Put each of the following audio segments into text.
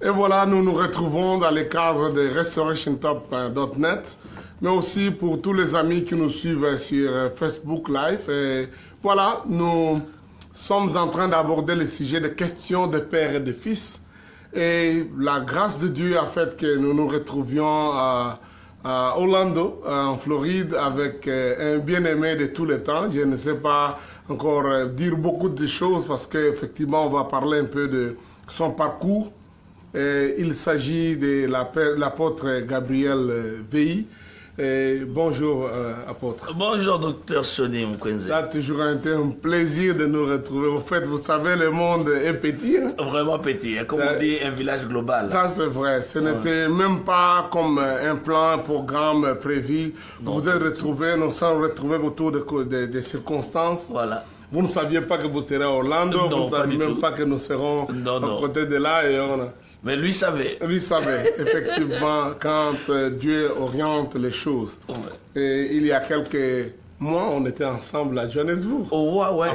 Et voilà, nous nous retrouvons dans le cadre de RestorationTop.net, mais aussi pour tous les amis qui nous suivent sur Facebook Live. Et voilà, nous sommes en train d'aborder le sujet de questions de père et de fils. Et la grâce de Dieu a fait que nous nous retrouvions à Orlando, en Floride, avec un bien-aimé de tous les temps. Je ne sais pas encore dire beaucoup de choses parce qu'effectivement, on va parler un peu de son parcours. Il s'agit de l'apôtre Gabriel Veilly. Bonjour, apôtre. Bonjour, docteur Sonny Mkwenze. Ça a toujours été un plaisir de nous retrouver. Au fait, vous savez, le monde est petit. Hein? Vraiment petit, comme on dit, un village global. Ça, c'est vrai. Ce n'était même pas comme un plan, un programme prévu. Vous vous êtes retrouvés, nous sommes retrouvés autour de circonstances. Voilà. Vous ne saviez pas que vous serez à Orlando, non, vous ne saviez même pas que nous serons à côté de là. Et mais lui savait. Lui savait, effectivement, quand Dieu oriente les choses. Ouais. Et il y a quelques mois, on était ensemble à Johannesburg. Oh, ouais.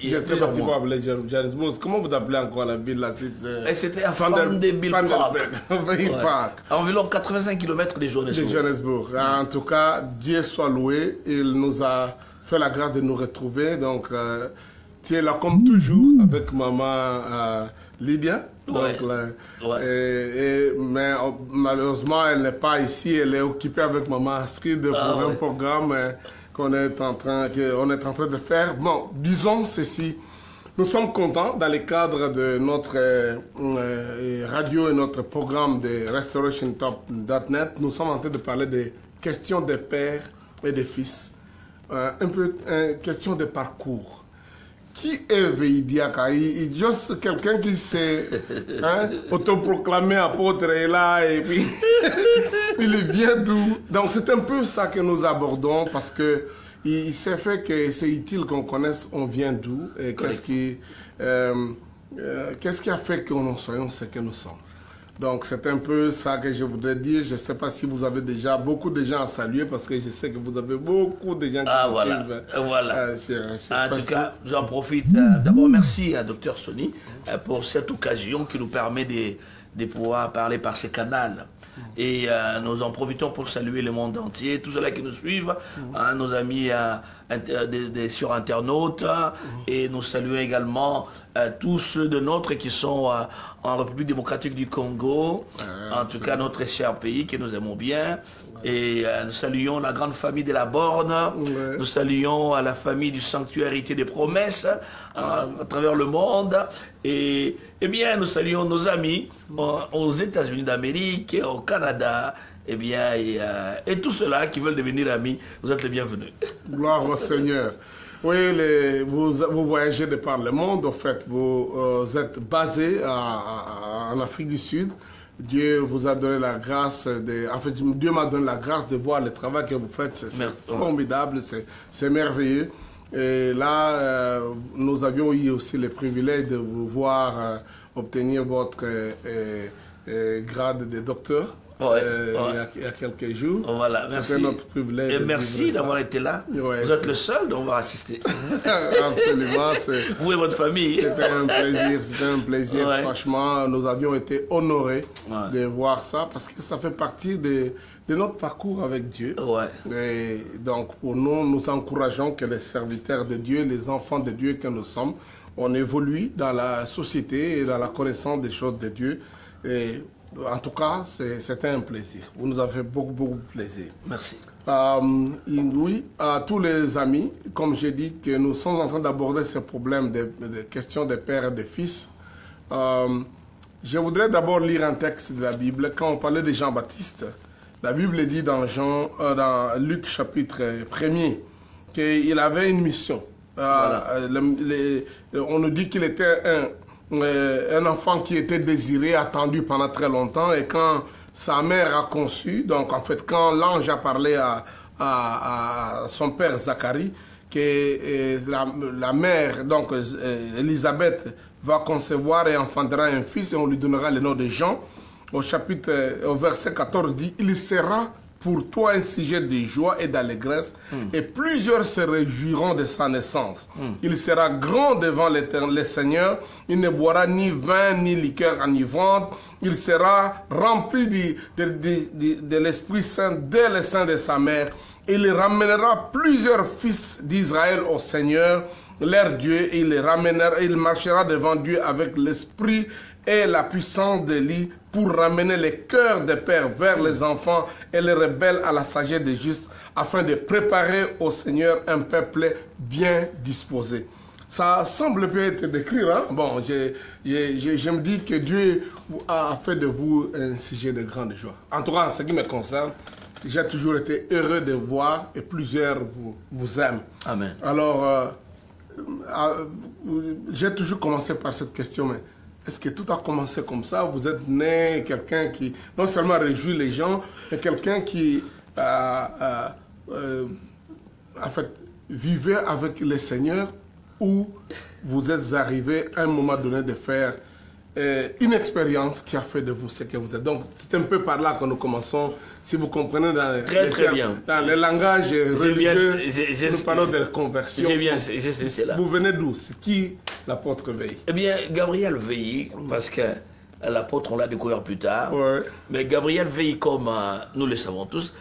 Je ne sais pas si vous appelez Johannesburg. Comment vous appelez encore la ville là? C'était à Vanderbilt Park. À environ 85 km de Johannesburg. De Johannesburg. En tout cas, Dieu soit loué. Il nous a fait la grâce de nous retrouver. Donc, tu es là comme toujours avec maman Lydia. Donc, mais malheureusement, elle n'est pas ici. Elle est occupée avec maman Astrid pour un programme qu'on est en train de faire. Bon, disons ceci. Nous sommes contents dans le cadre de notre radio et notre programme de RestorationTop.net. Nous sommes en train de parler des questions des pères et des fils. Un peu question de parcours. Qui est Veilly Diaka? Il est juste quelqu'un qui s'est autoproclamé apôtre et là, et puis il vient d'où? Donc c'est un peu ça que nous abordons parce que il s'est fait que c'est utile qu'on connaisse on vient d'où et qu'est-ce qui a fait que nous soyons ce que nous sommes. Donc, c'est un peu ça que je voudrais dire. Je ne sais pas si vous avez déjà beaucoup de gens à saluer parce que je sais que vous avez beaucoup de gens qui vous suivent. Voilà. En tout cas, j'en profite. D'abord, merci à Dr Sonny pour cette occasion qui nous permet de pouvoir parler par ces canaux. Et nous en profitons pour saluer le monde entier, tous ceux-là qui nous suivent, nos amis sur internautes, et nous saluons également tous ceux de nôtres qui sont en République démocratique du Congo, en tout cas notre cher pays que nous aimons bien. Et nous saluons la grande famille de la Borne, nous saluons la famille du sanctuaire héritier des promesses à travers le monde. Et bien, nous saluons nos amis aux États-Unis d'Amérique, au Canada, et tous ceux-là qui veulent devenir amis, vous êtes les bienvenus. Gloire au Seigneur. Oui, vous voyagez de par le monde, en fait, vous êtes basé en Afrique du Sud. Dieu vous a donné la grâce Dieu m'a donné la grâce de voir le travail que vous faites. C'est formidable, c'est merveilleux. Et là, nous avions eu aussi le privilège de vous voir obtenir votre grade de docteur. Il y a quelques jours. Voilà, merci. C'était notre privilège. Et merci d'avoir été là. Vous êtes le seul dont on va assister. Absolument. Vous et votre famille. C'était un plaisir. Franchement, nous avions été honorés de voir ça parce que ça fait partie de notre parcours avec Dieu. Et donc, pour nous, nous encourageons que les serviteurs de Dieu, les enfants de Dieu que nous sommes, on évolue dans la société et dans la connaissance des choses de Dieu. Et en tout cas, c'était un plaisir. Vous nous avez fait beaucoup de plaisir. Merci. Oui, à tous les amis, comme j'ai dit, que nous sommes en train d'aborder ce problème de questions des pères et des fils. Je voudrais d'abord lire un texte de la Bible. Quand on parlait de Jean-Baptiste, la Bible dit dans Luc chapitre 1er qu'il avait une mission. On nous dit qu'il était un enfant qui était désiré, attendu pendant très longtemps, et quand sa mère a conçu, donc en fait quand l'ange a parlé à son père Zacharie, que la mère, donc Élisabeth, va concevoir et enfantera un fils et on lui donnera le nom de Jean, au verset 14 dit, il sera pour toi un sujet de joie et d'allégresse, et plusieurs se réjouiront de sa naissance. Il sera grand devant le Seigneur, il ne boira ni vin ni liqueur enivrante, il sera rempli de l'Esprit Saint dès le sein de sa mère. Il ramènera plusieurs fils d'Israël au Seigneur, leur Dieu, et il marchera devant Dieu avec l'esprit et la puissance d'Élie pour ramener les cœurs des pères vers les enfants et les rebelles à la sagesse des justes, afin de préparer au Seigneur un peuple bien disposé. Ça semble peut-être décrire, hein? Bon, je me dis que Dieu a fait de vous un sujet de grande joie. En tout cas, en ce qui me concerne, j'ai toujours été heureux de voir et plusieurs vous aiment. Amen. Alors, j'ai toujours commencé par cette question, mais est-ce que tout a commencé comme ça? Vous êtes né quelqu'un qui non seulement réjouit les gens, mais quelqu'un qui en fait, vivait avec le Seigneur, ou vous êtes arrivé à un moment donné de faire une expérience qui a fait de vous ce que vous êtes. Donc, c'est un peu par là que nous commençons. Si vous comprenez dans, dans le langage religieux, nous parlons de conversion. Vous venez d'où? C'est qui l'apôtre Veille? Eh bien, Gabriel Veille, parce que l'apôtre, on l'a découvert plus tard. Ouais. Mais Gabriel Veille, comme nous le savons tous,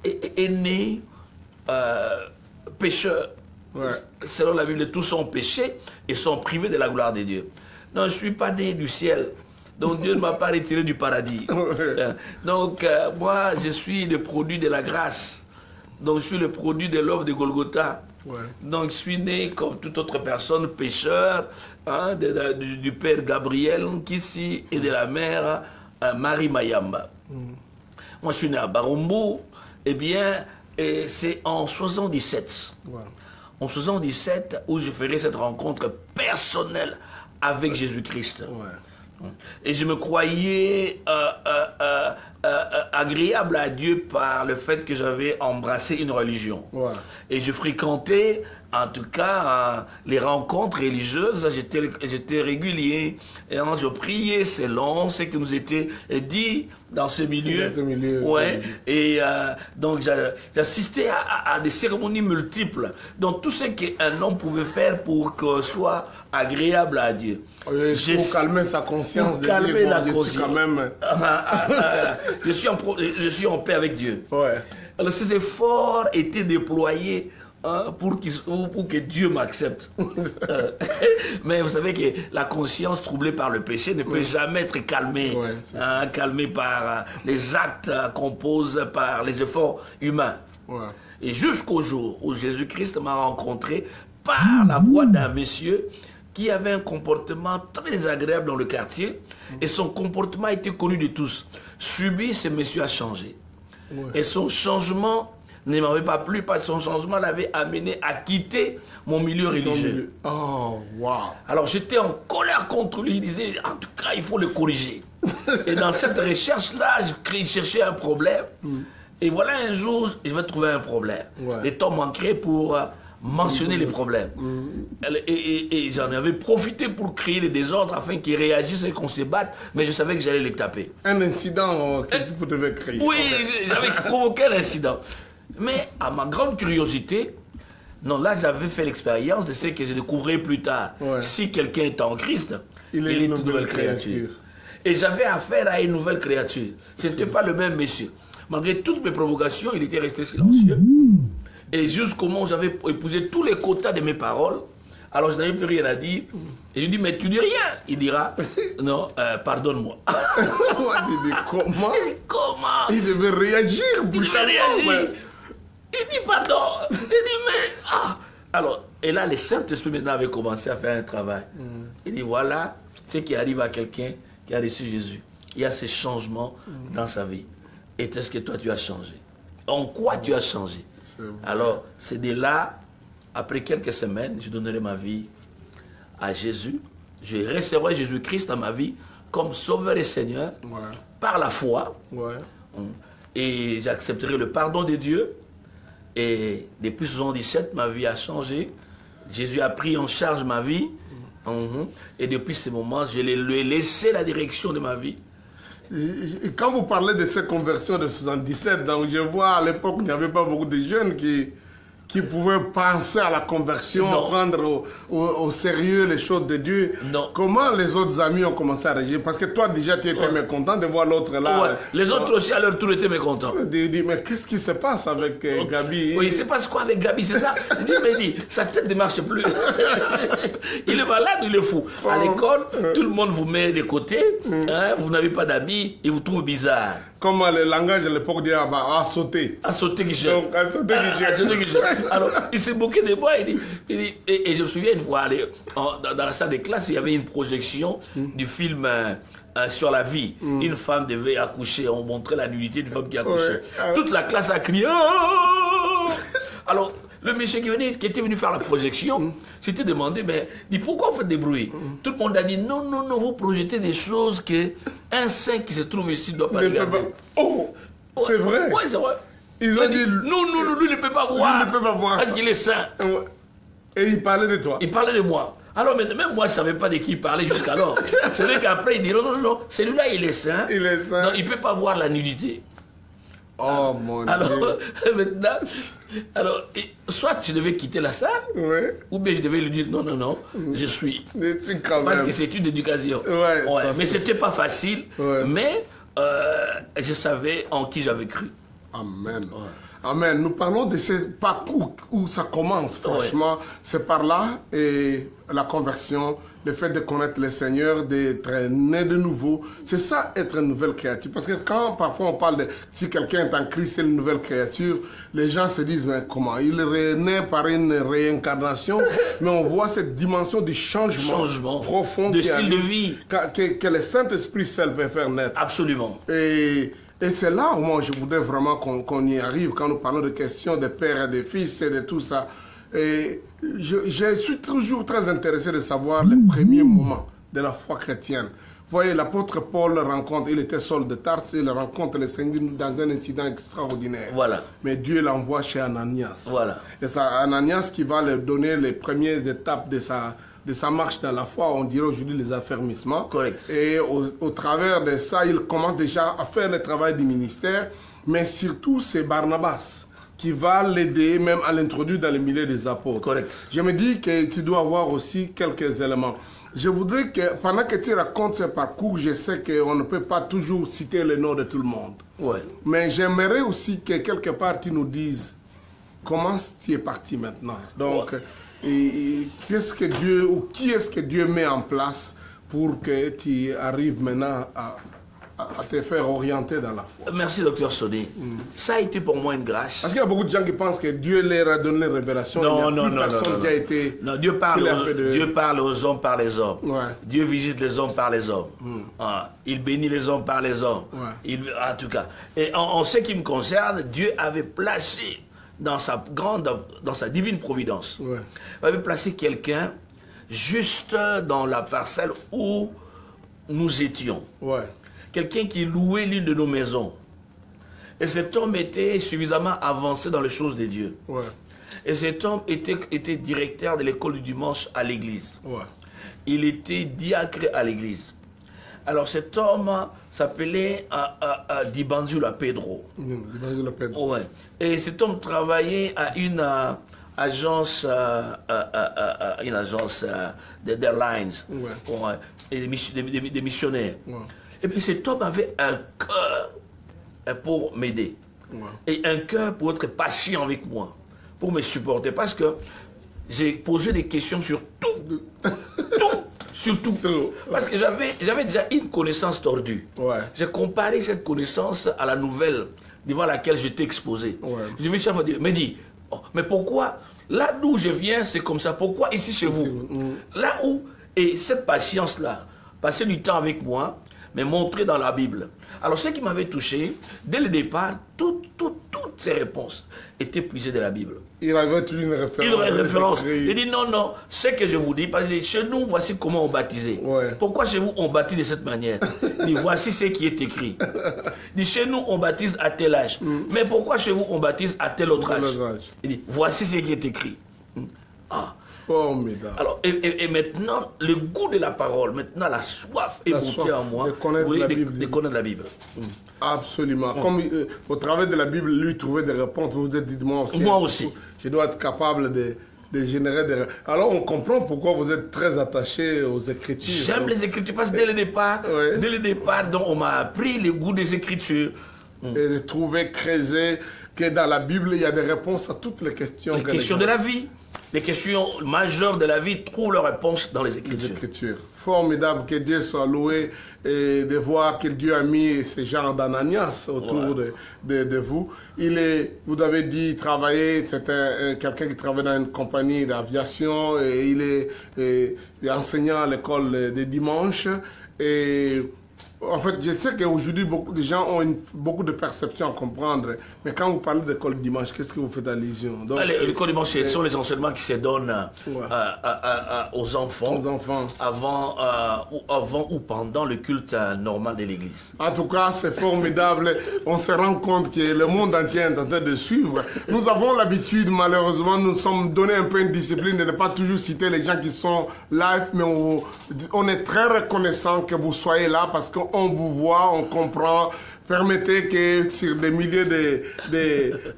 est né pécheur. Ouais. Selon la Bible, tous sont péchés et sont privés de la gloire de Dieu. Non, je ne suis pas né du ciel. Donc Dieu ne m'a pas retiré du paradis. Donc moi, je suis le produit de la grâce. Donc je suis le produit de l'œuvre de Golgotha. Ouais. Donc je suis né comme toute autre personne, pécheur, hein, du père Gabriel Nkissi et de la mère Marie Mayamba. Moi je suis né à Barumbu. Eh bien, c'est en 77. Ouais. En 77 où je ferai cette rencontre personnelle avec Jésus-Christ. Ouais. Et je me croyais agréable à Dieu par le fait que j'avais embrassé une religion. Ouais. Et je fréquentais, en tout cas, les rencontres religieuses. J'étais régulier. Et je priais selon ce qui nous était dit dans ce milieu. Ouais. Et donc, j'assistais à des cérémonies multiples. Donc, tout ce qu'un homme pouvait faire pour que soit agréable à Dieu. Pour calmer sa conscience, pour calmer la conscience. Quand même... je suis en paix avec Dieu. Ouais. Alors ces efforts étaient déployés pour que Dieu m'accepte. Mais vous savez que la conscience troublée par le péché ne peut jamais être calmée, calmée par les actes qu'on pose par les efforts humains. Ouais. Et jusqu'au jour où Jésus-Christ m'a rencontré par la voix d'un monsieur qui avait un comportement très agréable dans le quartier, et son comportement était connu de tous. Subi, ce monsieur a changé. Ouais. Et son changement ne m'avait pas plu, parce que son changement l'avait amené à quitter mon milieu religieux. Oh, wow. Alors j'étais en colère contre lui, il disait, en tout cas, il faut le corriger. Et dans cette recherche-là, je cherchais un problème. Et voilà, un jour, je vais trouver un problème. Ouais. Les temps manqueraient pour... mentionner les problèmes. Et j'en avais profité pour créer les désordres afin qu'ils réagissent et qu'on se batte, mais je savais que j'allais les taper. Un incident que vous devez créer. Oui, j'avais provoqué un incident. Mais à ma grande curiosité, non, là j'avais fait l'expérience de ce que je découvrais plus tard. Ouais. Si quelqu'un est en Christ, il est une nouvelle créature. Et j'avais affaire à une nouvelle créature. Ce n'était pas le même monsieur. Malgré toutes mes provocations, il était resté silencieux. Et jusqu'au moment où j'avais épousé tous les quotas de mes paroles, alors je n'avais plus rien à dire. Et je lui dis, mais tu dis rien. Il dira, non, pardonne-moi. Il dit, comment? Comment? Il devait réagir. Il devait réagir. Il dit, pardon. Il dit, mais... Ah. Alors, et là, le Saint-Esprit maintenant avait commencé à faire un travail. Il dit, voilà ce qui arrive à quelqu'un qui a reçu Jésus. Il y a ces changements dans sa vie. Et est-ce que toi, tu as changé? En quoi tu as changé? Alors, c'est de là, après quelques semaines, je donnerai ma vie à Jésus. Je recevrai Jésus-Christ dans ma vie comme Sauveur et Seigneur, par la foi. Et j'accepterai le pardon de Dieu. Et depuis 1977, ma vie a changé. Jésus a pris en charge ma vie. Et depuis ce moment, je lui ai laissé la direction de ma vie. Quand vous parlez de ces conversions de 77, donc je vois à l'époque, il n'y avait pas beaucoup de jeunes qui pouvaient penser à la conversion, prendre au sérieux les choses de Dieu. Non. Comment les autres amis ont commencé à réagir? Parce que toi, déjà, tu étais mécontent de voir l'autre là. Ouais. Les autres aussi, à leur tour, étaient mécontents. Mais qu'est-ce qui se passe avec Gabi? Oui, il se passe quoi avec Gabi? C'est ça? Il dit, sa tête ne marche plus. Il est malade ou il est fou? À l'école, tout le monde vous met de côté, hein, vous n'avez pas d'amis, il vous trouve bizarre. Comme le langage à l'époque dit, à sauter. À sauter qui jette. Donc, à sauter qui jette. Alors, il s'est moqué de moi, il dit, et je me souviens une fois, dans la salle de classe, il y avait une projection du film sur la vie. Une femme devait accoucher, on montrait la nudité d'une femme qui accouchait. Toute la classe a crié. Oh! Alors, le monsieur qui était venu faire la projection, s'était demandé, mais dit, pourquoi vous faites des bruits? Tout le monde a dit, non, vous projetez des choses qu'un saint qui se trouve ici ne doit pas regarder. Oh, c'est vrai? Oui, c'est vrai. Ils ont dit, non, lui ne peut pas voir. Lui ne peut pas voir. Parce qu'il est saint. Et il parlait de toi. Il parlait de moi. Alors, même moi, je ne savais pas de qui il parlait jusqu'alors. C'est vrai qu'après, il dit, non, celui-là, il est saint. Il est saint. Non, il ne peut pas voir la nudité. Oh mon Dieu. Alors, maintenant, soit je devais quitter la salle, ou bien je devais lui dire, non, je suis. Parce que c'est une éducation. Mais ce n'était pas facile, mais je savais en qui j'avais cru. Amen. Amen. Nous parlons de ce parcours où ça commence, franchement. C'est par là, et la conversion, le fait de connaître le Seigneur, d'être né de nouveau. C'est ça, être une nouvelle créature. Parce que quand parfois on parle de si quelqu'un est en Christ, c'est une nouvelle créature, les gens se disent, mais comment? Il est né par une réincarnation, mais on voit cette dimension du changement profond de style de vie que le Saint-Esprit seul peut faire naître. Absolument. Et c'est là où moi je voudrais vraiment qu'on y arrive quand nous parlons de questions de père et de fils et de tout ça. Et je suis toujours très intéressé de savoir les premiers moments de la foi chrétienne. Vous voyez, l'apôtre Paul rencontre, il était Saul de Tarse, il rencontre le Seigneur dans un incident extraordinaire. Voilà. Mais Dieu l'envoie chez Ananias. Voilà. Et c'est Ananias qui va lui donner les premières étapes de sa marche dans la foi, on dirait aujourd'hui les affermissements. Correct. Et au travers de ça, il commence déjà à faire le travail du ministère, mais surtout c'est Barnabas qui va l'aider même à l'introduire dans le milieu des apôtres. Correct. Je me dis qu'il doit avoir aussi quelques éléments. Je voudrais que, pendant que tu racontes ce parcours, je sais qu'on ne peut pas toujours citer le nom de tout le monde. Ouais. Mais j'aimerais aussi que quelque part tu nous dises comment tu es parti maintenant. Donc, qu'est-ce que Dieu, ou qui est-ce que Dieu met en place pour que tu arrives maintenant à te faire orienter dans la foi? Merci, docteur Soni. Ça a été pour moi une grâce. Parce qu'il y a beaucoup de gens qui pensent que Dieu leur a donné les révélations. Non, qui a été... Non, Dieu parle aux hommes par les hommes. Ouais. Dieu visite les hommes par les hommes. Il bénit les hommes par les hommes. Ouais. En tout cas. Et en ce qui me concerne, Dieu avait placé dans sa divine providence, il avait placé quelqu'un juste dans la parcelle où nous étions. Ouais. Quelqu'un qui louait l'une de nos maisons. Et cet homme était suffisamment avancé dans les choses de Dieu. Ouais. Et cet homme était directeur de l'école du dimanche à l'église. Ouais. Il était diacre à l'église. Alors cet homme s'appelait Dibanzula Pedro. Dibanzula Pedro. Ouais. Et cet homme travaillait à une agence d'airlines, et des missionnaires. Ouais. Et puis cet homme avait un cœur pour m'aider. Ouais. Et un cœur pour être patient avec moi, pour me supporter. Parce que j'ai posé des questions sur tout. Surtout, parce que j'avais déjà une connaissance tordue. Ouais. J'ai comparé cette connaissance à la nouvelle devant laquelle j'étais exposé. Ouais. Je me suis dit, mais pourquoi, là d'où je viens, c'est comme ça, pourquoi ici chez vous? Là où, et cette patience-là, passer du temps avec moi, mais montrer dans la Bible. Alors ce qui m'avait touché, dès le départ, toutes ces réponses étaient puisées de la Bible. Il avait une référence. Il dit non, ce que je vous dis, parce que chez nous, voici comment on baptisait. Ouais. Pourquoi chez vous, on baptise de cette manière? Il dit, voici ce qui est écrit. Il dit, chez nous, on baptise à tel âge. Mais pourquoi chez vous, on baptise à tel autre âge? Il dit, voici ce qui est écrit. Formidable. Alors, et maintenant, le goût de la parole, maintenant la soif est montée en moi de connaître la Bible. De connaître la Bible. Absolument. Comme au travers de la Bible, lui trouvait des réponses, vous vous êtes dit, moi aussi, je dois être capable de générer des... Alors on comprend pourquoi vous êtes très attaché aux Écritures. J'aime les Écritures parce que dès le départ, donc, on m'a appris le goût des Écritures. Et de trouver, creuser, que dans la Bible, il y a des réponses à toutes les questions. Les questions de la vie. Les questions majeures de la vie trouvent leur réponse dans les Écritures. Formidable, que Dieu soit loué et de voir que Dieu a mis ce genre d'Ananias autour de vous. Vous avez dit, travailler, c'est quelqu'un qui travaille dans une compagnie d'aviation et il est enseignant à l'école des dimanches. Et en fait, je sais qu'aujourd'hui, beaucoup de gens ont beaucoup de perceptions à comprendre. Mais quand vous parlez d'école dimanche, qu'est-ce que vous faites allusion? L'école dimanche, ce sont les enseignements qui se donnent aux enfants, avant ou pendant le culte normal de l'Église. En tout cas, c'est formidable. On se rend compte que le monde entier est en train de suivre. Nous avons l'habitude, malheureusement, nous sommes donnés un peu une discipline de ne pas toujours citer les gens qui sont live, mais on est très reconnaissant que vous soyez là parce que on vous voit, on comprend. Permettez que sur des milliers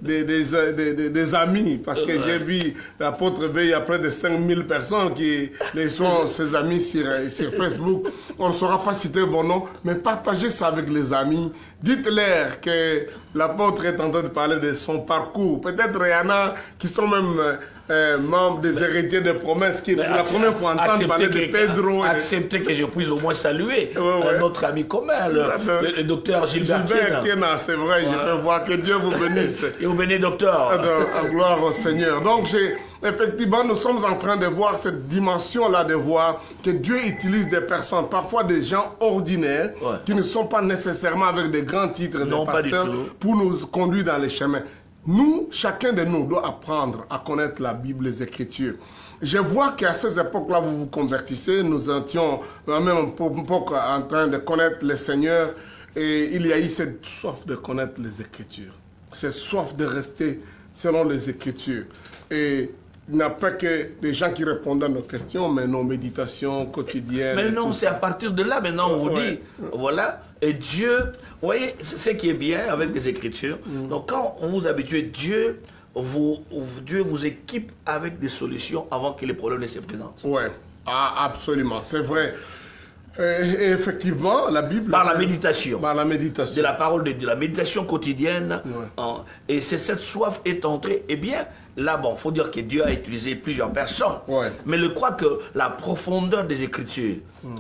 des amis, parce que j'ai vu l'apôtre V, il y a près de 5000 personnes qui sont ses amis sur Facebook. On ne saura pas citer vos noms, mais partagez ça avec les amis. Dites-leur que l'apôtre est en train de parler de son parcours. Peut-être il y en a qui sont même membres des héritiers de promesses qui, pour la première fois, entendent parler de Pedro. Acceptez que je puisse au moins saluer notre ami commun, le docteur Gilbert Kiena. C'est vrai, je peux voir que Dieu vous bénisse. Et vous bénisse, docteur. En gloire au Seigneur. Donc, effectivement, nous sommes en train de voir cette dimension-là, de voir que Dieu utilise des personnes, parfois des gens ordinaires, qui ne sont pas nécessairement avec des grands titres de pasteurs, pour nous conduire dans les chemins. Nous, chacun de nous doit apprendre à connaître la Bible, les Écritures. Je vois qu'à ces époques-là, vous vous convertissez. Nous étions même un peu en train de connaître le Seigneur. Et il y a eu cette soif de connaître les Écritures. Cette soif de rester selon les Écritures. Et il n'y a pas que des gens qui répondent à nos questions, mais nos méditations quotidiennes. Mais non, c'est à partir de là, maintenant, on vous dit, voilà, et Dieu, vous voyez, c'est ce qui est bien avec les Écritures. Donc, quand on vous habitue, Dieu vous équipe avec des solutions avant que les problèmes ne se présentent. Oui, absolument, c'est vrai. Et effectivement, la Bible... Par la méditation. Par la méditation. De la parole de Dieu, la méditation quotidienne. Et c'est cette soif est entrée. Eh bien, là, bon, il faut dire que Dieu a utilisé plusieurs personnes. Mais je crois que la profondeur des Écritures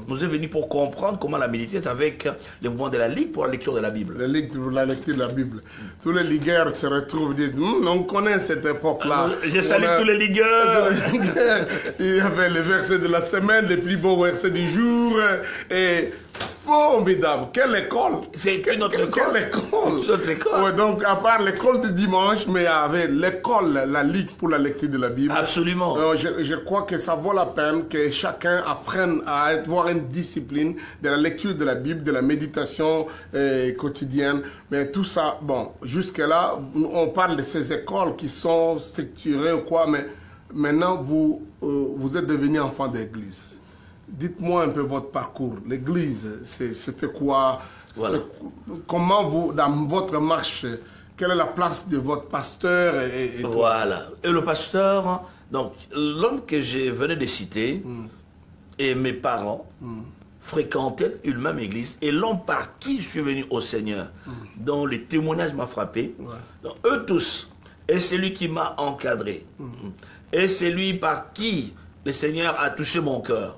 nous est venue pour comprendre comment la méditer avec le mouvement de la Ligue pour la lecture de la Bible. La Ligue pour la lecture de la Bible. Tous les ligueurs se retrouvent et disent, on connaît cette époque-là. Je salue tous les ligueurs. Il y avait les versets de la semaine, les plus beaux versets du jour. Et formidable. Quelle école. C'est une autre école. Quelle école. Une autre école. Ouais, donc, à part l'école de dimanche, mais il y avait l'école, la Ligue pour la lecture de la Bible. Absolument. Je crois que ça vaut la peine que chacun apprenne à avoir une discipline de la lecture de la Bible, de la méditation quotidienne. Mais tout ça, bon, jusque-là, on parle de ces écoles qui sont structurées ou quoi, mais maintenant, vous êtes devenu enfant d'église. Dites-moi un peu votre parcours. L'église, c'était quoi? Comment vous, dans votre marche, quelle est la place de votre pasteur Voilà. Et le pasteur, donc, l'homme que je venais de citer, et mes parents, fréquentaient une même église. Et l'homme par qui je suis venu au Seigneur, dont le témoignage m'a frappé, donc, eux tous, et c'est lui qui m'a encadré, et c'est lui par qui le Seigneur a touché mon cœur.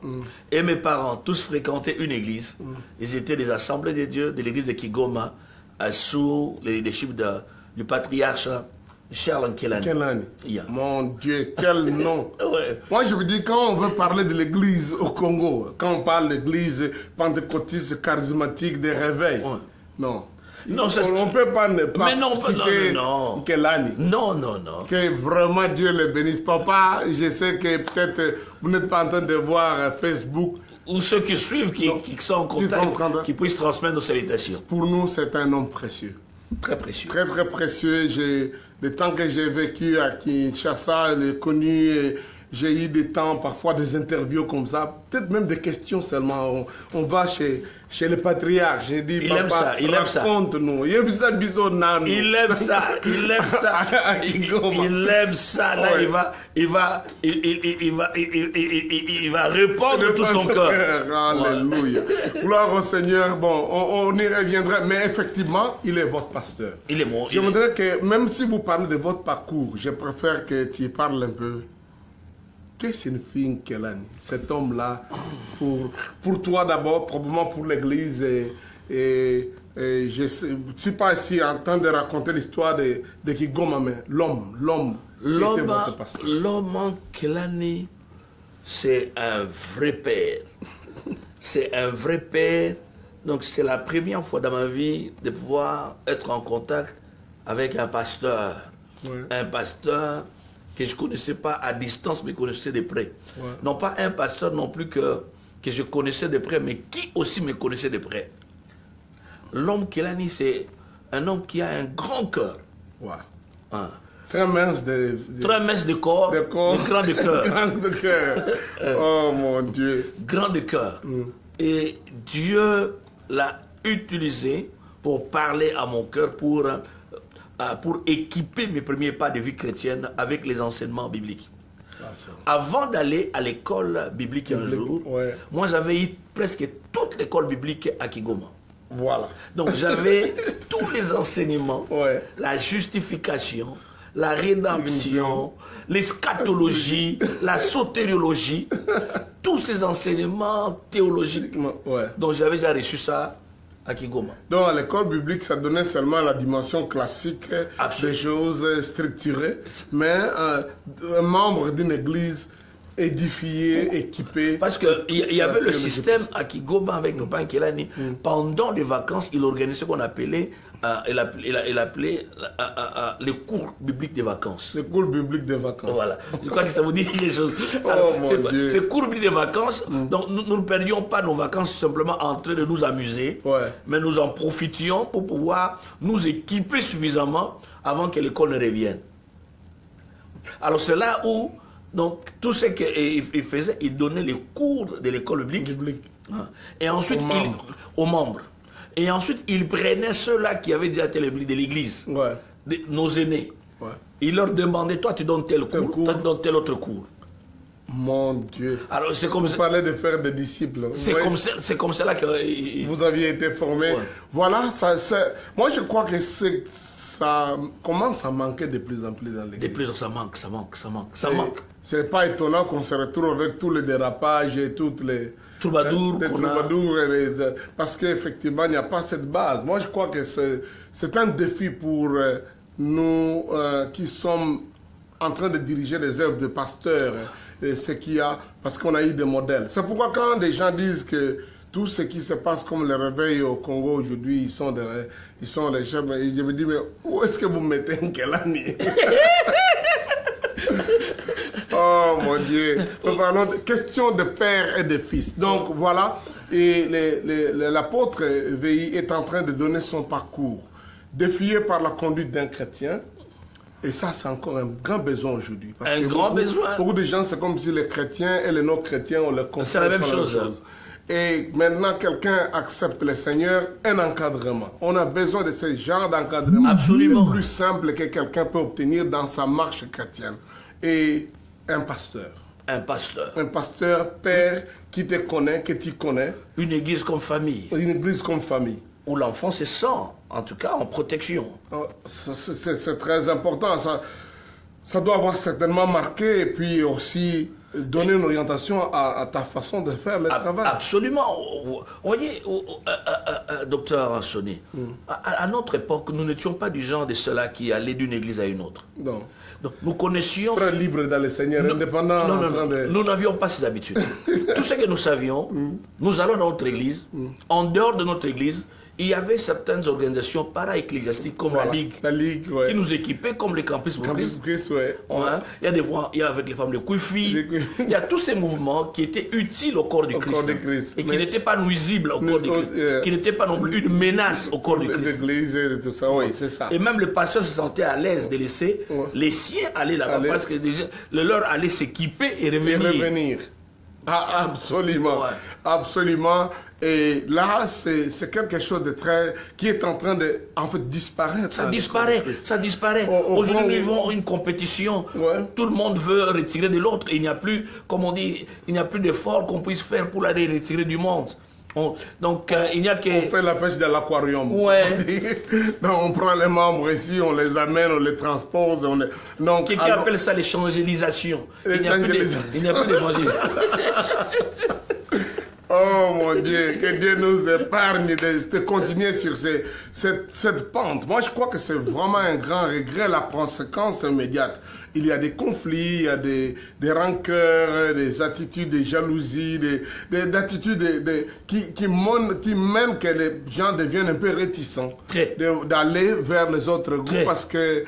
Et mes parents, tous fréquentaient une église. Ils étaient des assemblées de Dieu, de l'église de Kigoma, sous le leadership du patriarche Charles Nkelani. Mon Dieu, quel nom. Moi, je vous dis, quand on veut parler de l'église au Congo, quand on parle de l'église pentecôtiste charismatique des réveils, non. Non, on ne peut pas ne pas citer Nkelani. Non. Que vraiment Dieu le bénisse. Papa, je sais que peut-être vous n'êtes pas en train de voir Facebook. Ou ceux qui suivent, qui sont en contact, qui puissent transmettre nos salutations. Pour nous, c'est un homme précieux. Très précieux. Très précieux. Le temps que j'ai vécu à Kinshasa, je l'ai connu j'ai eu des temps, parfois des interviews comme ça, peut-être même des questions seulement. On va chez le patriarche, j'ai dit, il aime ça, il aime ça. Raconte-nous. Il aime ça, il aime ça, il aime ça. Il aime ça. Là, ouais. il va répondre de tout son cœur. Alléluia. Gloire au Seigneur. Bon, on y reviendra, mais effectivement, il est votre pasteur. Il est mon. Je voudrais que, même si vous parlez de votre parcours, je préfère que tu y parles un peu. Qu'est-ce que signifie Nkelani, cet homme-là, pour toi d'abord, probablement pour l'Église, et je ne suis pas ici en train de raconter l'histoire de Kigoma, mais l'homme qui était votre pasteur. L'homme Nkelani, c'est un vrai père. C'est un vrai père. Donc c'est la première fois dans ma vie de pouvoir être en contact avec un pasteur. Ouais. Un pasteur que je ne connaissais pas à distance, mais connaissais de près. Ouais. Non pas un pasteur non plus que je connaissais de près, mais qui aussi me connaissait de près. L'homme Nkelani, c'est un homme qui a un grand cœur. Ouais. Hein. Très mince très mince de corps, mais grand de cœur. Grand de cœur. Oh mon Dieu. Grand de cœur. Et Dieu l'a utilisé pour parler à mon cœur, pour équiper mes premiers pas de vie chrétienne avec les enseignements bibliques. Avant d'aller à l'école biblique un jour, ouais. Moi j'avais eu presque toute l'école biblique à Kigoma. Voilà. Donc j'avais tous les enseignements, ouais. La justification, la rédemption, l'eschatologie, la sotériologie, tous ces enseignements théologiques. Ouais. Donc j'avais déjà reçu ça à Kigoma. Donc à l'école biblique, ça donnait seulement la dimension classique. Absolument. Des choses structurées, mais un membre d'une église édifié, équipé. Parce qu'il y avait le système à Kigoma avec Papa Nkelani. Pendant les vacances, il organisait ce qu'on appelait, il appelait les cours bibliques des vacances. Les cours bibliques des vacances. Voilà. Je crois que ça vous dit quelque chose. Ces cours bibliques des vacances, donc nous ne perdions pas nos vacances simplement en train de nous amuser, ouais. Mais nous en profitions pour pouvoir nous équiper suffisamment avant que l'école ne revienne. Alors c'est là où donc, tout ce qu'il faisait, il donnait les cours de l'école biblique. Et ensuite, aux membres. Et ensuite, il prenait ceux-là qui avaient déjà été de l'église, ouais. Nos aînés. Ouais. Il leur demandait, toi tu donnes tel cours, toi tu donnes tel autre cours. Mon Dieu. Alors, c'est comme vous parlez de faire des disciples. C'est comme cela que vous aviez été formé. Ouais. Voilà, moi je crois que ça commence à manquer de plus en plus dans l'église. De plus en plus, ça manque. C'est pas étonnant qu'on se retrouve avec tous les dérapages et toutes les troubadours. Parce qu'effectivement, il n'y a pas cette base. Moi, je crois que c'est un défi pour nous qui sommes en train de diriger les œuvres de pasteurs. Ce qu'il y a, parce qu'on a eu des modèles. C'est pourquoi quand des gens disent que tout ce qui se passe comme le réveil au Congo aujourd'hui, ils sont les gens, je me dis, mais où est-ce que vous mettez Nkelani? Oh mon Dieu. Nous parlons de question de père et de fils. Donc voilà, et l'apôtre VI est en train de donner son parcours, défié par la conduite d'un chrétien. Et ça, c'est encore un grand besoin aujourd'hui. Un grand besoin. Beaucoup de gens, c'est comme si les chrétiens et les non-chrétiens, on les confond. C'est la même chose. Et maintenant, quelqu'un accepte le Seigneur, un encadrement. On a besoin de ce genre d'encadrement. Absolument. Plus simple que quelqu'un peut obtenir dans sa marche chrétienne. Et un pasteur. Un pasteur. Un pasteur, père, qui te connaît, que tu connais. Une église comme famille. Une église comme famille. Où l'enfant se sent, en tout cas, en protection. C'est très important. Ça doit avoir certainement marqué et puis aussi donner une orientation à ta façon de faire le travail. Absolument. Vous voyez, docteur Sonny, à notre époque, nous n'étions pas du genre de ceux-là qui allaient d'une église à une autre. Non. Donc, nous connaissions... Frère libre dans le Seigneur, indépendant. Non. Nous n'avions pas ces habitudes. Tout ce que nous savions, nous allons dans notre église. En dehors de notre église, il y avait certaines organisations para-ecclésiastiques comme la Ligue, qui nous équipaient comme les Campus pour Christ. Il y a des voix, il y a avec les femmes de Kouifi, il y a tous ces mouvements qui étaient utiles au corps du Christ, et qui n'étaient pas nuisibles au corps du Christ, qui n'étaient pas non plus une menace au corps du Christ. Et tout ça, oui, c'est ça. Et même le pasteur se sentait à l'aise de laisser les siens aller là-bas parce que déjà, le leur allait s'équiper et revenir. Ah, absolument, absolument. Et là, c'est quelque chose de très... qui est en train de, en fait, disparaître. Ça disparaît. Aujourd'hui, nous vivons une compétition. Tout le monde veut retirer de l'autre. Il n'y a plus, comme on dit, il n'y a plus d'effort qu'on puisse faire pour aller retirer du monde. Donc, il n'y a que... On fait la pêche de l'aquarium. On prend les membres ici, on les amène, on les transpose. Quelqu'un appelle ça l'évangélisation. Il n'y a plus d'évangélisation. Oh mon Dieu, que Dieu nous épargne de continuer sur cette pente. Moi, je crois que c'est vraiment un grand regret, la conséquence immédiate. Il y a des conflits, il y a des rancœurs, des attitudes, des jalousies, des attitudes qui mènent que les gens deviennent un peu réticents d'aller vers les autres groupes parce que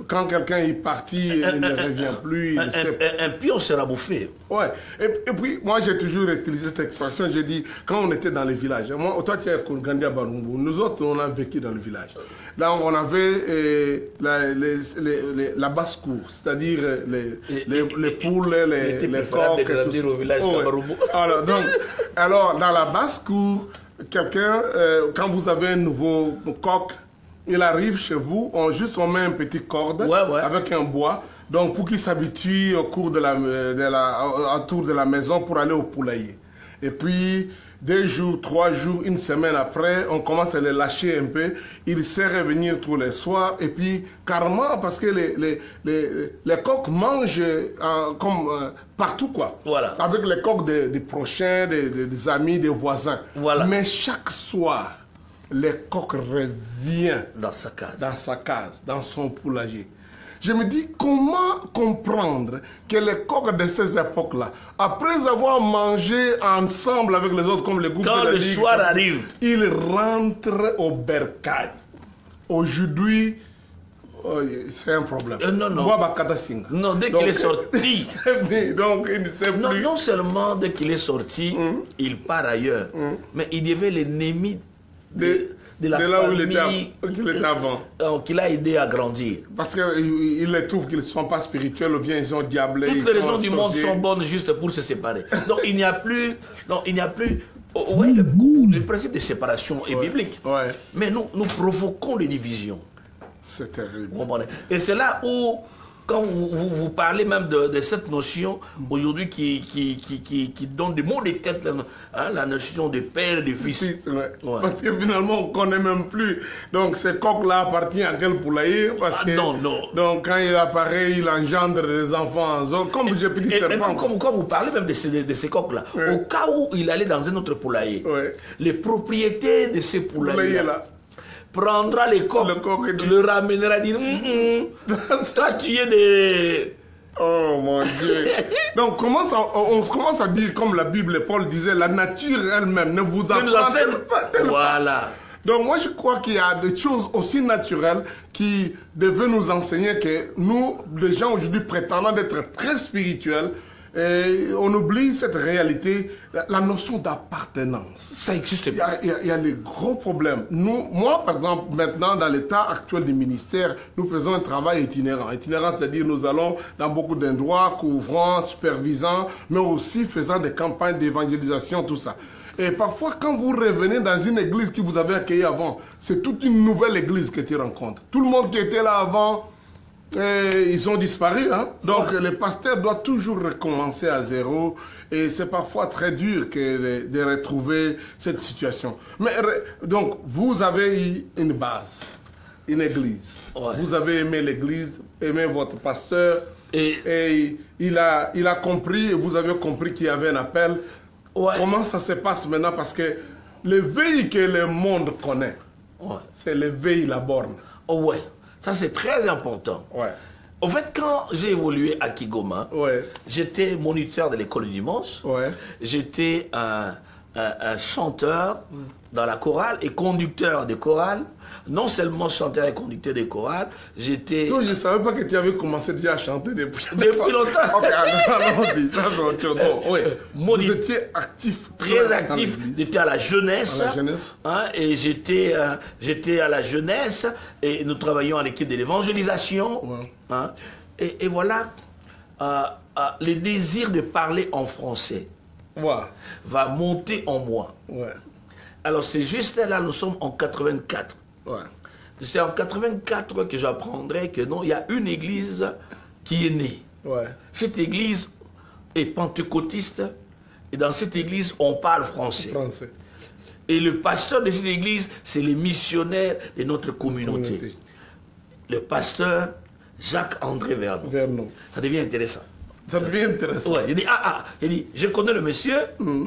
quand quelqu'un est parti, il ne revient plus. Un pion sera bouffé. Ouais. Et puis, moi, j'ai toujours utilisé cette expression. J'ai dit, quand on était dans les villages, moi, toi, tu as grandi à Barumbu, nous autres, on a vécu dans le village. Là, on avait la basse-cour, c'est-à-dire les poules, les coqs. Grandir au village de Barumbu. Alors, dans la basse-cour, quelqu'un, quand vous avez un nouveau coq, il arrive chez vous, on met une petite corde avec un bois, donc pour qu'il s'habitue au cours autour de la maison pour aller au poulailler. Et puis, 2 jours, 3 jours, une semaine après, on commence à les lâcher un peu. Il sait revenir tous les soirs. Et puis, carrément, parce que les coqs mangent partout, quoi. Voilà. Avec les coqs des prochains, des amis, des voisins. Voilà. Mais chaque soir, les coqs reviennent dans sa case, dans son poulailler. Je me dis, comment comprendre que les coqs de ces époques-là, après avoir mangé ensemble avec les autres, comme les groupes de la Ligue, quand le soir arrive, ils rentrent au bercail. Aujourd'hui, c'est un problème. Non, dès qu'il est sorti. Donc, il ne sait plus. Non seulement dès qu'il est sorti, il part ailleurs, mais il devient l'ennemi de la famille qu'il était avant. Qu'il a aidé à grandir. Parce qu'il les trouve qu'ils ne sont pas spirituels ou bien ils ont diablé. Toutes les raisons du monde sont bonnes juste pour se séparer. Donc il n'y a plus... le principe de séparation est biblique. Mais nous provoquons des divisions. C'est terrible. Et c'est là où... Quand vous parlez même de cette notion aujourd'hui qui donne des mots de tête, la notion de père et de fils. Parce que finalement, on ne connaît même plus. Donc, ce coq-là appartient à quel poulailler non. Donc, quand il apparaît, il engendre des enfants. Comme j'ai pu dire serpent. Comme vous parlez même de ces coqs-là, au cas où il allait dans un autre poulailler, les propriétés de ces poulaillers-là prendra les coqs, le ramènera et dire toi tu es des... Oh mon Dieu. Donc on commence à dire comme la Bible et Paul disait, la nature elle-même ne vous apprend pas. Voilà. Donc moi je crois qu'il y a des choses aussi naturelles qui devaient nous enseigner que nous, les gens aujourd'hui prétendant d'être très spirituels, et on oublie cette réalité, la notion d'appartenance. Ça existe bien. Il y a des gros problèmes. Moi, par exemple, maintenant, dans l'état actuel du ministère, nous faisons un travail itinérant. Itinérant, c'est-à-dire nous allons dans beaucoup d'endroits, couvrant, supervisant, mais aussi faisant des campagnes d'évangélisation, tout ça. Et parfois, quand vous revenez dans une église qui vous avait accueilli avant, c'est toute une nouvelle église que tu rencontres. Tout le monde qui était là avant... ils ont disparu, hein? Donc le pasteur doit toujours recommencer à zéro et c'est parfois très dur de retrouver cette situation. Mais donc vous avez eu une base, une église. Vous avez aimé l'église, aimé votre pasteur et il a compris et vous avez compris qu'il y avait un appel. Comment ça se passe maintenant? Parce que l'éveil que le monde connaît, c'est l'éveil, la borne. Ça, c'est très important. En fait, quand j'ai évolué à Kigoma, j'étais moniteur de l'école du dimanche. J'étais un chanteur dans la chorale et conducteur de chorale. Non seulement chanteur et conducteur de chorale, j'étais... Non, je ne savais pas que tu avais commencé déjà à chanter depuis longtemps. Ok, allons-y, ça c'est autre chose. Bon, oui. Vous étiez actif. Très actif. J'étais à la jeunesse. À la jeunesse. Hein, et j'étais à la jeunesse et nous travaillions à l'équipe de l'évangélisation. Ouais. Hein, et voilà, le désir de parler en français va monter en moi. Ouais. Alors c'est juste là, nous sommes en 84. Ouais. C'est en 84 que j'apprendrai que non, il y a une église qui est née. Ouais. Cette église est pentecôtiste et dans cette église, on parle français. Et le pasteur de cette église, c'est les missionnaires de notre communauté. Le pasteur Jacques-André Vernon. Ça devient intéressant. Ça devient intéressant. Ouais, il dit, je connais le monsieur,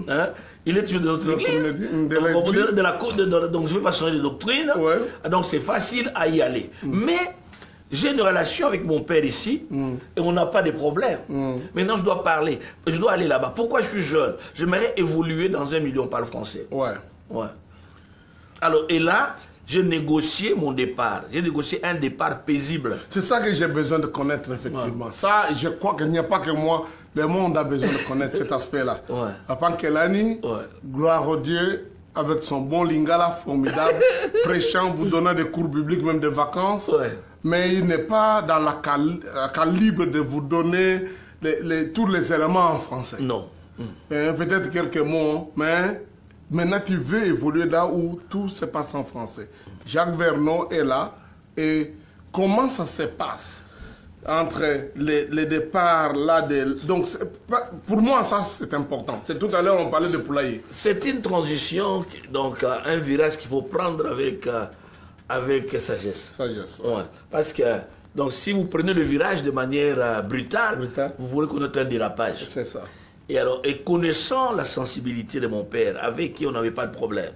hein, il est toujours de notre église, donc je ne vais pas changer de doctrine, donc c'est facile à y aller. Mais j'ai une relation avec mon père ici, et on n'a pas de problème. Maintenant je dois parler, je dois aller là-bas. Pourquoi je suis jeune? J'aimerais évoluer dans un milieu où on parle français. Ouais. Alors, et là, j'ai négocié mon départ. J'ai négocié un départ paisible. C'est ça que j'ai besoin de connaître, effectivement. Ça, je crois qu'il n'y a pas que moi. Le monde a besoin de connaître cet aspect-là. Papa Kelani, gloire au Dieu, avec son bon lingala formidable, prêchant, vous donnant des cours bibliques, même des vacances. Mais il n'est pas dans la calibre de vous donner tous les éléments en français. Non. Peut-être quelques mots, mais... Maintenant, tu veux évoluer là où tout se passe en français. Jacques Vernon est là. Et comment ça se passe entre les départs là donc, pour moi, ça, c'est important. C'est tout à l'heure, on parlait de poulailler. C'est une transition, donc un virage qu'il faut prendre avec sagesse. Parce que, donc, si vous prenez le virage de manière brutale, vous pourrez connaître un dérapage. C'est ça. Et connaissant la sensibilité de mon père, avec qui on n'avait pas de problème.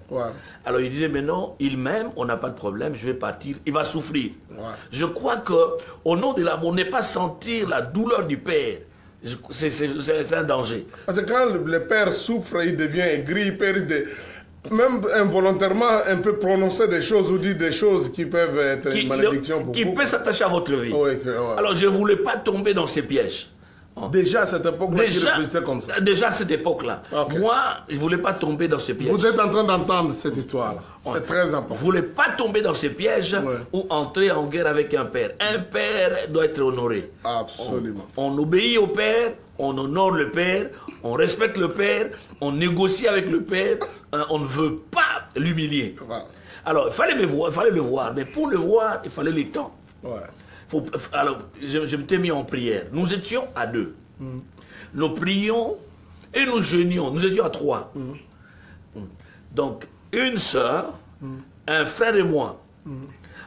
Alors il disait, mais non, il m'aime, on n'a pas de problème, je vais partir, il va souffrir. Je crois qu'au nom de l'amour, ne pas sentir la douleur du père, c'est un danger. Parce que quand le père souffre, il devient aigri, il perd même involontairement, un peu prononcer des choses ou dire des choses qui peuvent être une malédiction pour vous. Qui peut s'attacher à votre vie. Alors je ne voulais pas tomber dans ces pièges. Déjà à cette époque-là, tu réfléchissais comme ça. Déjà à cette époque-là. Moi, je ne voulais pas tomber dans ces pièges. Vous êtes en train d'entendre cette histoire-là. C'est très important. Je ne voulais pas tomber dans ces pièges ou entrer en guerre avec un père. Un père doit être honoré. Absolument. On obéit au père, on honore le père, on respecte le père, on négocie avec le père, on ne veut pas l'humilier. Alors, il fallait le voir, mais pour le voir, il fallait le temps. Alors, je m'étais mis en prière. Nous étions à 2. Nous prions et nous jeûnions. Nous étions à 3. Donc, une sœur, un frère et moi.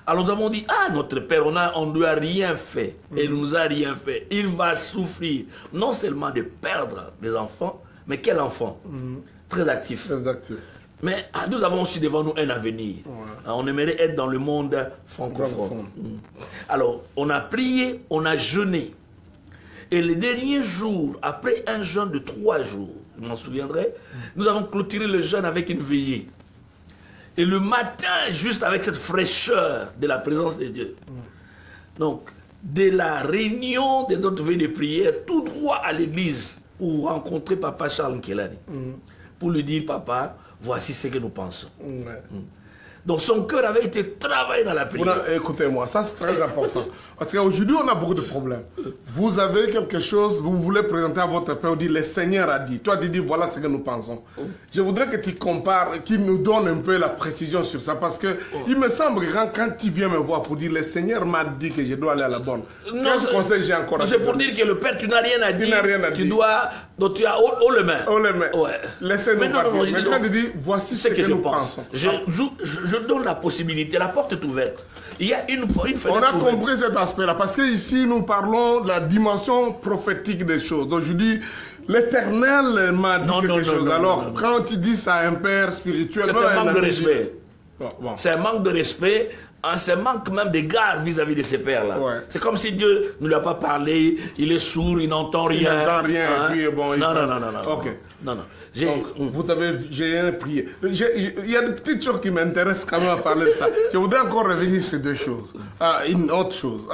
Alors, nous avons dit, notre père, on ne lui a rien fait. Et il ne nous a rien fait. Il va souffrir, non seulement de perdre des enfants, mais quel enfant? Très actif. Très actif. Mais nous avons aussi devant nous un avenir. On aimerait être dans le monde francophone. Alors, on a prié, on a jeûné. Et les derniers jours, après un jeûne de 3 jours, je m'en souviendrai, nous avons clôturé le jeûne avec une veillée. Et le matin, juste avec cette fraîcheur de la présence de Dieu. Donc, de la réunion de notre veille de prière, tout droit à l'église, pour rencontrer Papa Charles Nkelani. Pour lui dire, papa, voici ce que nous pensons. Donc son cœur avait été travaillé dans la prière. Écoutez-moi, ça c'est très important. Parce qu'aujourd'hui, on a beaucoup de problèmes. Vous avez quelque chose, vous voulez présenter à votre père, vous dites, le Seigneur a dit. Toi, tu dis, voilà ce que nous pensons. Je voudrais que tu compares, qu'il nous donne un peu la précision sur ça. Parce que il me semble que quand tu viens me voir pour dire, le Seigneur m'a dit que je dois aller à la bonne. Quel conseil j'ai encore à te donner? C'est pour dire que le père, tu n'as rien à dire. Tu n'as rien à dire. Tu dois, donc tu as haut le main. Haut le main. Laissez-nous partir. Mais quand tu dis, voici ce que nous pensons. Je donne la possibilité, la porte est ouverte. Il y a une fenêtre. On a compris cet aspect-là, parce que ici nous parlons de la dimension prophétique des choses. Donc je dis, l'Éternel m'a dit quelque chose. Alors quand tu dis ça à un père spirituel, c'est un manque de respect. C'est un manque de respect. C'est un manque même d'égard vis-à-vis de ces pères-là. C'est comme si Dieu ne lui a pas parlé, il est sourd, il n'entend rien. Il n'entend rien, et puis bon... Non. J'ai un prié. Il y a des petites choses qui m'intéressent quand même à parler de ça. Je voudrais encore revenir sur deux choses. Une autre chose.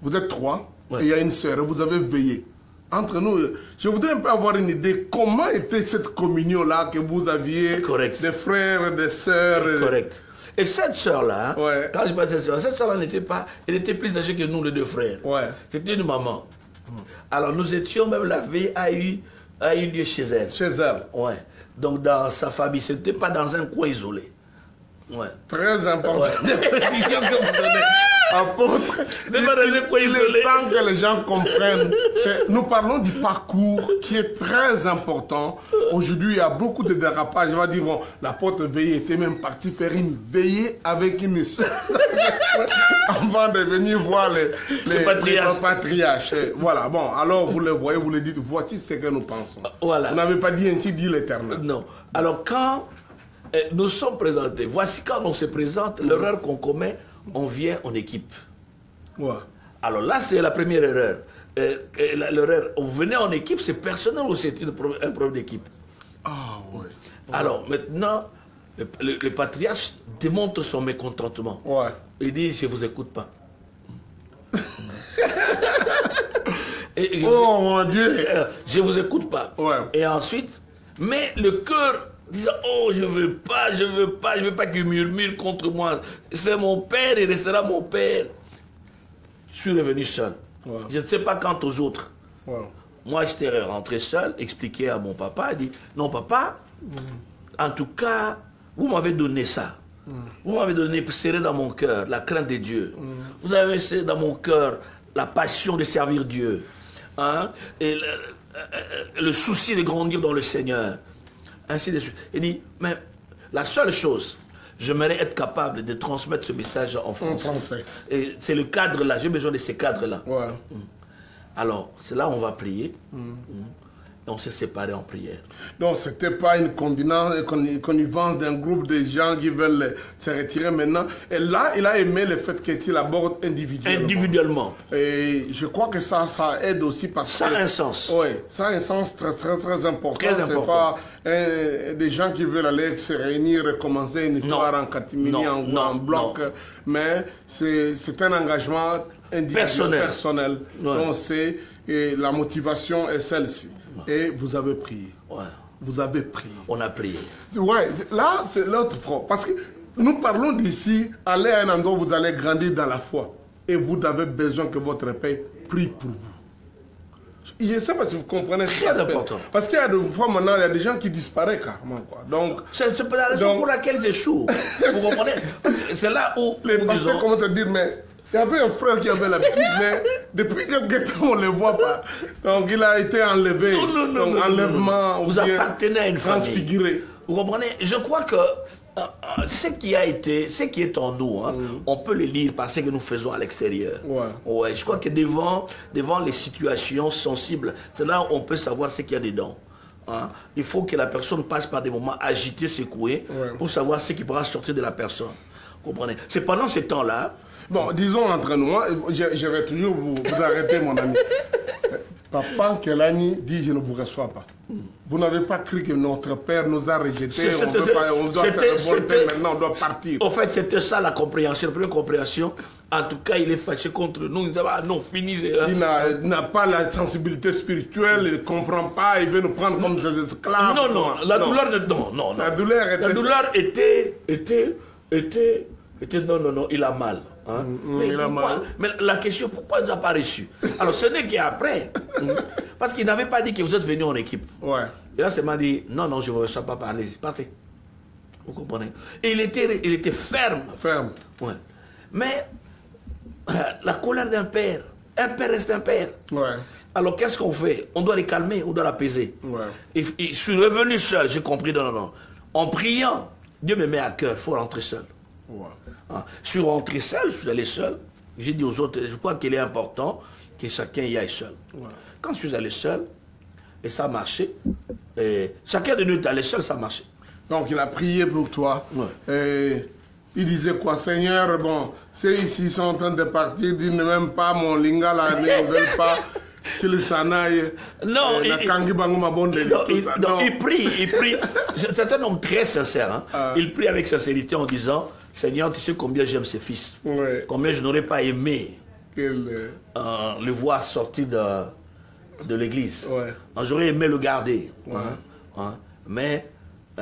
Vous êtes 3, et il y a une sœur, vous avez veillé. Entre nous, je voudrais un peu avoir une idée comment était cette communion-là que vous aviez, des frères, des sœurs. Correct. Et cette sœur-là, quand je parle de cette sœur-là n'était pas, elle était plus âgée que nous les deux frères. C'était une maman. Alors nous étions, même la veille a eu lieu chez elle. Chez elle. Donc dans sa famille, ce n'était pas dans un coin isolé. Très important. Apôtre, il est temps que les gens comprennent. Nous parlons du parcours qui est très important. Aujourd'hui, il y a beaucoup de dérapages. Je vais dire, bon, l'apôtre Veillé était même parti faire une veillée avec une sœur avant de venir voir les patriarches. Voilà, bon, alors vous le voyez, vous le dites, voici ce que nous pensons. Vous n'avez pas dit ainsi, dit l'Éternel. Non. Alors quand nous sommes présentés, voici quand on se présente, l'erreur qu'on commet, on vient en équipe. Alors là, c'est la première erreur. L'erreur, on venait en équipe, c'est personnel ou c'est un problème d'équipe? Alors maintenant, le patriarche démontre son mécontentement. Il dit, je ne vous écoute pas. Oh mon Dieu! Je ne vous écoute pas. Et ensuite, mais le cœur disant, oh, je veux pas qu'il murmure contre moi. C'est mon père, il restera mon père. Je suis revenu seul. Je ne sais pas quant aux autres. Moi, j'étais rentré seul, expliqué à mon papa, il dit, non papa, en tout cas, vous m'avez donné ça. Vous m'avez donné, serré dans mon cœur, la crainte de Dieu. Vous avez serré dans mon cœur la passion de servir Dieu. Et le souci de grandir dans le Seigneur. Ainsi de suite. Il dit, mais la seule chose, j'aimerais être capable de transmettre ce message en français. Et c'est le cadre là, j'ai besoin de ces cadres-là. Alors, c'est là où on va prier. Et on s'est séparés en prière. Donc, ce n'était pas une connivence d'un groupe de gens qui veulent se retirer maintenant. Et là, il a aimé le fait qu'il aborde individuellement. Et je crois que ça aide aussi parce que... Ça a un sens. Ça a un sens très, très, très important. Ce n'est pas des gens qui veulent aller se réunir et commencer une histoire en catimini, en bloc. Mais c'est un engagement personnel. On sait, et la motivation est celle-ci. Et vous avez prié. Vous avez prié. On a prié. Là, c'est l'autre point. Parce que nous parlons d'ici, aller à un endroit où vous allez grandir dans la foi. Et vous avez besoin que votre Père prie pour vous. Je ne sais pas si vous comprenez ce qui est important. Parce qu'il y a des fois maintenant, il y a des gens qui disparaissent carrément. Donc, c'est la raison pour laquelle j'échoue. Vous comprenez? C'est là où... Les pasteurs, comment te dire, mais... Il y avait un frère qui avait l'habitude, mais depuis quelque temps, on ne le voit pas. Donc, il a été enlevé. Donc, enlèvement, vous appartenez à une famille. Transfiguré. Vous comprenez? Je crois que ce qui est en nous, on peut le lire par ce que nous faisons à l'extérieur. Je crois que devant les situations sensibles, c'est là où on peut savoir ce qu'il y a dedans. Il faut que la personne passe par des moments agités, secoués, pour savoir ce qui pourra sortir de la personne. Vous comprenez? C'est pendant ce temps-là. Bon, disons entre nous, je vais toujours vous arrêter, mon ami. Papa Kelani dit, je ne vous reçois pas. Vous n'avez pas cru que notre Père nous a rejetés, on doit se révolter maintenant, on doit partir. En fait, c'était ça la compréhension, la première compréhension. En tout cas, il est fâché contre nous. Il dit, ah non, fini. Il n'a pas la sensibilité spirituelle, il ne comprend pas, il veut nous prendre comme des esclaves. Non, la douleur, non. La douleur était, non, il a mal. Mais la question, pourquoi il n'a pas reçu? Alors, ce n'est qu'après. Parce qu'il n'avait pas dit que vous êtes venu en équipe. Et là, c'est m'a dit, non, je ne veux pas parler. Partez. Vous comprenez? Et il était ferme. Mais la colère d'un père reste un père. Alors, qu'est-ce qu'on fait? On doit les calmer, on doit l'apaiser. Et je suis revenu seul, j'ai compris, non. En priant, Dieu me met à cœur, il faut rentrer seul. Je suis rentré seul, je suis allé seul. J'ai dit aux autres, je crois qu'il est important que chacun y aille seul. Quand je suis allé seul, et ça a marché, et chacun de nous est allé seul, ça a marché. Donc il a prié pour toi. Et il disait quoi? Seigneur, bon, ceux ici sont en train de partir, ils ne m'aiment pas, mon lingala, ils ne veulent pas. qu'il s'en aille. Non, il prie. C'est un homme très sincère. Hein. Il prie avec sincérité en disant, Seigneur, tu sais combien j'aime ces fils. Ouais. Combien je n'aurais pas aimé le voir sortir de l'église. Ouais. J'aurais aimé le garder. Ouais. Hein. Mais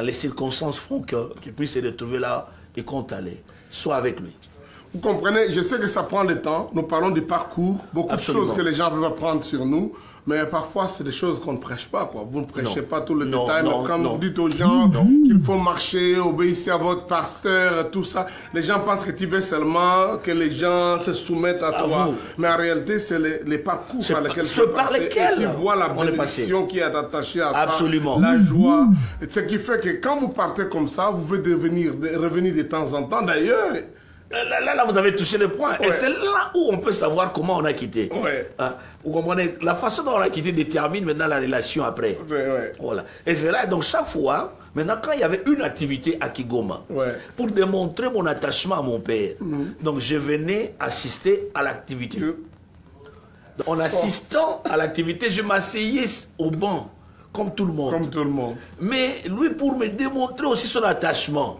les circonstances font qu'il puisse se retrouver là et compte aller. Sois avec lui. Vous comprenez, je sais que ça prend le temps. Nous parlons du parcours, beaucoup Absolument. de choses que les gens peuvent apprendre sur nous. Mais parfois, c'est des choses qu'on ne prêche pas. Quoi. Vous ne prêchez pas tout le détail. Mais quand vous dites aux gens qu'il faut marcher, obéissez à votre pasteur, tout ça, les gens pensent que tu veux seulement que les gens se soumettent à toi. Vous. Mais en réalité, c'est les parcours par lesquels tu vois la bénédiction qui est attachée à Absolument. ça, la joie. Ce qui fait que quand vous partez comme ça, vous pouvez revenir de temps en temps. D'ailleurs, Là, vous avez touché le point. Ouais. Et c'est là où on peut savoir comment on a quitté. Ouais. Hein? Vous comprenez? La façon dont on a quitté détermine maintenant la relation après. Ouais. Voilà. Et c'est là, donc chaque fois, maintenant quand il y avait une activité à Kigoma, pour démontrer mon attachement à mon père, donc je venais assister à l'activité. En assistant à l'activité, je m'asseyais au banc. Comme tout le monde. Comme tout le monde. Mais lui, pour me démontrer aussi son attachement,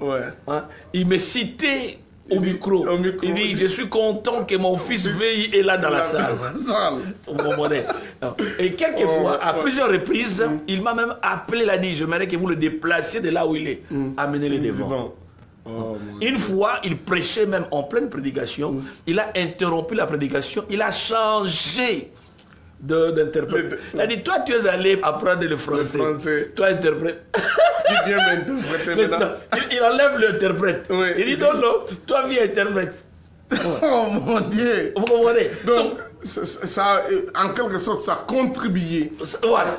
hein, il me citait au micro. Il dit, je suis content que mon fils veille est là dans la salle. Vous comprenez? Et quelquefois, à plusieurs reprises, il m'a même appelé, il a dit, j'aimerais que vous le déplaciez de là où il est, amenez-le devant. Une fois, il prêchait même en pleine prédication, il a interrompu la prédication, il a changé d'interprète. Il a dit, toi tu es allé apprendre le français. Toi interprète. Tu viens m'interpréter maintenant. Il enlève l'interprète. Il dit, non, toi viens interprète. Oh mon Dieu. Vous comprenez? Donc, ça, en quelque sorte, ça a contribué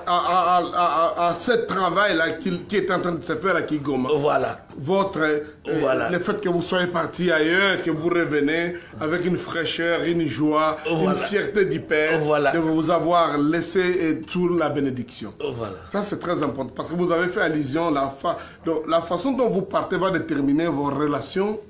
à ce travail-là qui est en train de se faire à Kigoma. Voilà. Le fait que vous soyez parti ailleurs, que vous revenez avec une fraîcheur, une joie, une fierté du Père, de vous avoir laissé toute la bénédiction. Ça, c'est très important parce que vous avez fait allusion donc, la façon dont vous partez va déterminer vos relations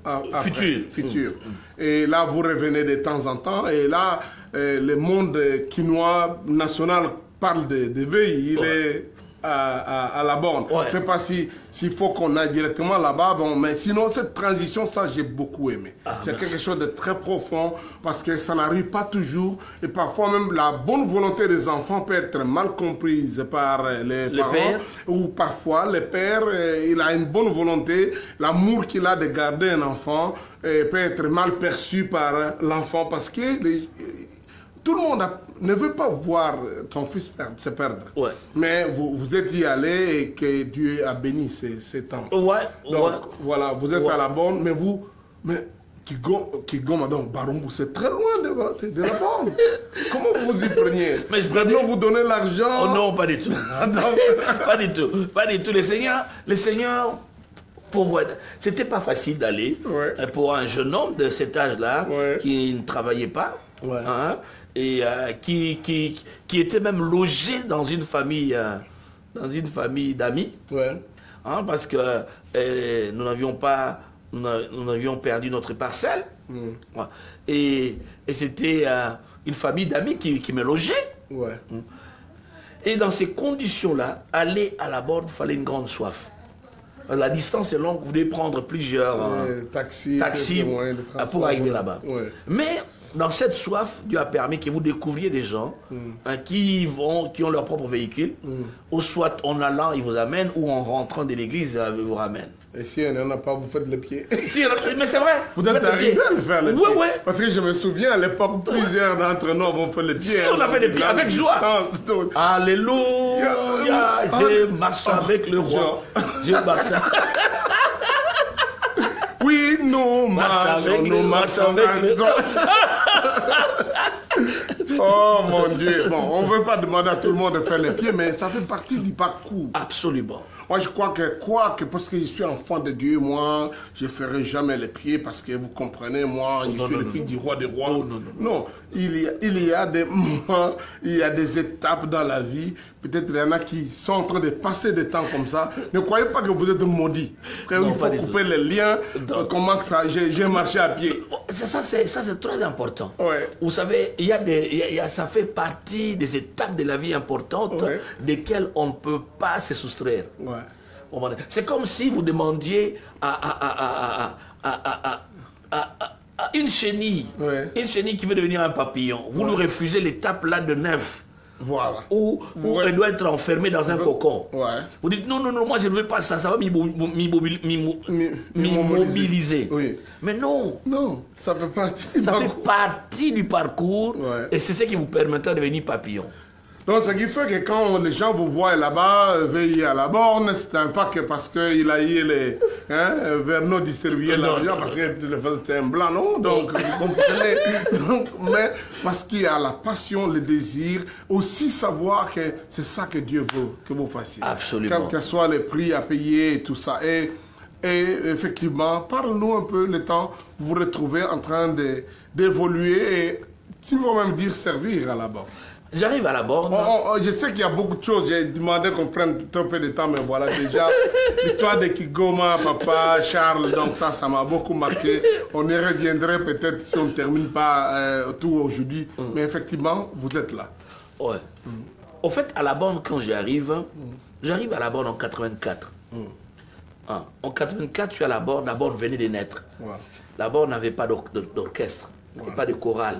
futures. Et là, vous revenez de temps en temps. Et là, le monde quinois national parle d'éveil. Il est à la borne. Je ne sais pas s'il faut qu'on aille directement là-bas. Bon, mais sinon, cette transition, ça, j'ai beaucoup aimé. C'est quelque chose de très profond parce que ça n'arrive pas toujours. Et parfois, même, la bonne volonté des enfants peut être mal comprise par les parents. Ou parfois, le père, il a une bonne volonté. L'amour qu'il a de garder un enfant peut être mal perçu par l'enfant parce que tout le monde ne veut pas voir ton fils se perdre. Mais vous êtes y allé et que Dieu a béni ces temps. Donc, voilà, vous êtes à la bonne, mais vous... Kigoma, donc Barumbu, c'est très loin de la borne. Comment vous y preniez? Maintenant, vous donnez l'argent? Oh non, pas du tout. Pas du tout. Pas du tout. Les seigneurs c'était pas facile d'aller pour un jeune homme de cet âge-là qui ne travaillait pas. Hein, et qui était même logé dans une famille d'amis, hein, parce que nous avions perdu notre parcelle, et c'était une famille d'amis qui me logeait. Et dans ces conditions-là, aller à la borne, il fallait une grande soif. La distance est longue, vous devez prendre plusieurs taxis pour arriver là-bas. Mais dans cette soif, Dieu a permis que vous découvriez des gens qui ont leur propre véhicule, ou soit en allant, ils vous amènent, ou en rentrant de l'église, ils vous ramènent. Et si il n'y en a pas, vous faites le pied. Mais c'est vrai. Vous êtes arrivé à le faire le pied. Parce que je me souviens, à l'époque, plusieurs d'entre nous avons fait le pied. On a fait le pied avec joie. Alléluia. Je marche avec le roi. Je marche. Oui, nous marchons avec le roi. Oh mon Dieu. Bon, on ne veut pas demander à tout le monde de faire les pieds, mais ça fait partie du parcours. Absolument. Moi, je crois que parce que je suis enfant de Dieu, moi, je ne ferai jamais les pieds parce que vous comprenez, moi, je suis le fils du roi des rois. Non, il y a des moments, il y a des étapes dans la vie. Peut-être il y en a qui sont en train de passer des temps comme ça. Ne croyez pas que vous êtes maudit. Il faut couper les liens. Comment ça, j'ai marché à pied. Ça c'est très important. Vous savez, il y ça fait partie des étapes de la vie importantes desquelles on ne peut pas se soustraire. C'est comme si vous demandiez à une chenille, une chenille qui veut devenir un papillon. Vous lui refusez l'étape là de 9. Voilà. Où elle doit être enfermée dans un cocon. Vous dites non, moi je ne veux pas ça, ça va m'immobiliser. Mais non. Non, ça fait partie du parcours et c'est ce qui vous permettra de devenir papillon. Donc, ce qui fait que quand les gens vous voient là-bas, veiller à la borne, c'est pas que parce qu'il a eu les Verneau distribuer l'argent, parce que c'était un blanc, non? Donc, vous comprenez? Donc, mais parce qu'il y a la passion, le désir, aussi savoir que c'est ça que Dieu veut que vous fassiez. Absolument. Quels que soient les prix à payer et tout ça. Et effectivement, parle-nous un peu le temps où vous vous retrouvez en train d'évoluer et, si vous même dire, servir à la borne. J'arrive à la borne. Je sais qu'il y a beaucoup de choses. J'ai demandé qu'on prenne un peu de temps, mais voilà, déjà, l'histoire de Kigoma, papa, Charles, donc ça m'a beaucoup marqué. On y reviendrait peut-être si on ne termine pas tout aujourd'hui. Mais effectivement, vous êtes là. Ouais. Au fait, à la borne, quand j'arrive à la borne en 84. En 84, je suis à la borne venait de naître. La borne n'avait pas d'orchestre, il n'y avait pas de chorale,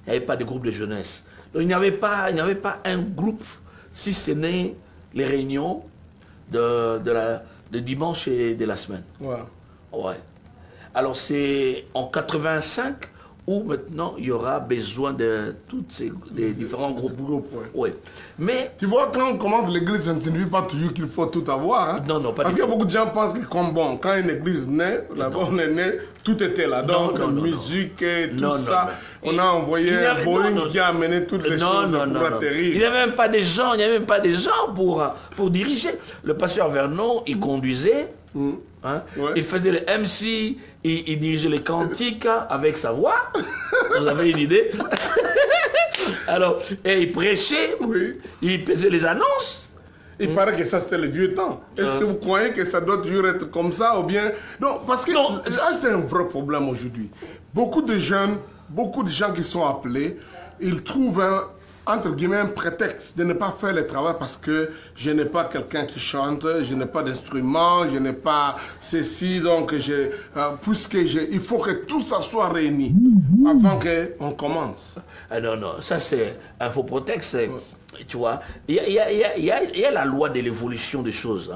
il n'y avait pas de groupe de jeunesse. Donc il n'y avait pas un groupe, si ce n'est les réunions de dimanche et de la semaine. Alors c'est en 85 où maintenant il y aura besoin de tous des différents groupes. Mais tu vois, quand on commence l'église, ça ne signifie pas toujours qu'il faut tout avoir. Hein? Non, pas parce qu'il y a beaucoup de gens qui pensent que quand une église naît, on est né, tout était là. Donc musique et tout ça. On a envoyé un Boeing qui a amené toutes les choses pour atterrir. Il n'y avait même pas des gens, pour diriger. Le pasteur Vernon, il conduisait. Il faisait le MC, il dirigeait les cantiques avec sa voix. Vous avez une idée? Alors, et il prêchait, il faisait les annonces. Il paraît que ça c'était le vieux temps. Est-ce que vous croyez que ça doit toujours être comme ça ou bien... Non, parce que ça c'est un vrai problème aujourd'hui. Beaucoup de jeunes, beaucoup de gens qui sont appelés, ils trouvent entre guillemets un prétexte de ne pas faire le travail parce que je n'ai pas quelqu'un qui chante, je n'ai pas d'instrument, je n'ai pas ceci, donc il faut que tout ça soit réuni avant qu'on commence. Non, ça c'est un faux prétexte. Tu vois, il y a la loi de l'évolution des choses.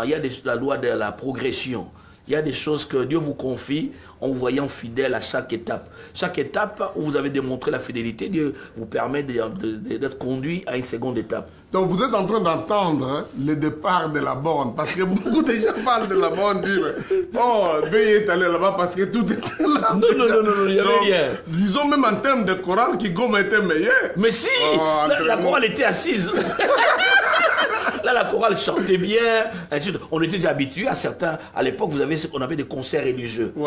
Il y a la loi de la progression. Il y a des choses que Dieu vous confie en vous voyant fidèle à chaque étape. Chaque étape où vous avez démontré la fidélité, Dieu vous permet d'être conduit à une seconde étape. Donc vous êtes en train d'entendre le départ de la borne, parce que beaucoup de gens parlent de la borne, disent « Oh, veuillez aller là-bas parce que tout était là. » Non, il n'y avait rien. Disons même en termes de chorale, Kigoma était meilleur. Mais si, la chorale était assise. Là, la chorale chantait bien. On était déjà habitués à certains. À l'époque, vous avez ce qu'on appelait des concerts religieux. Vous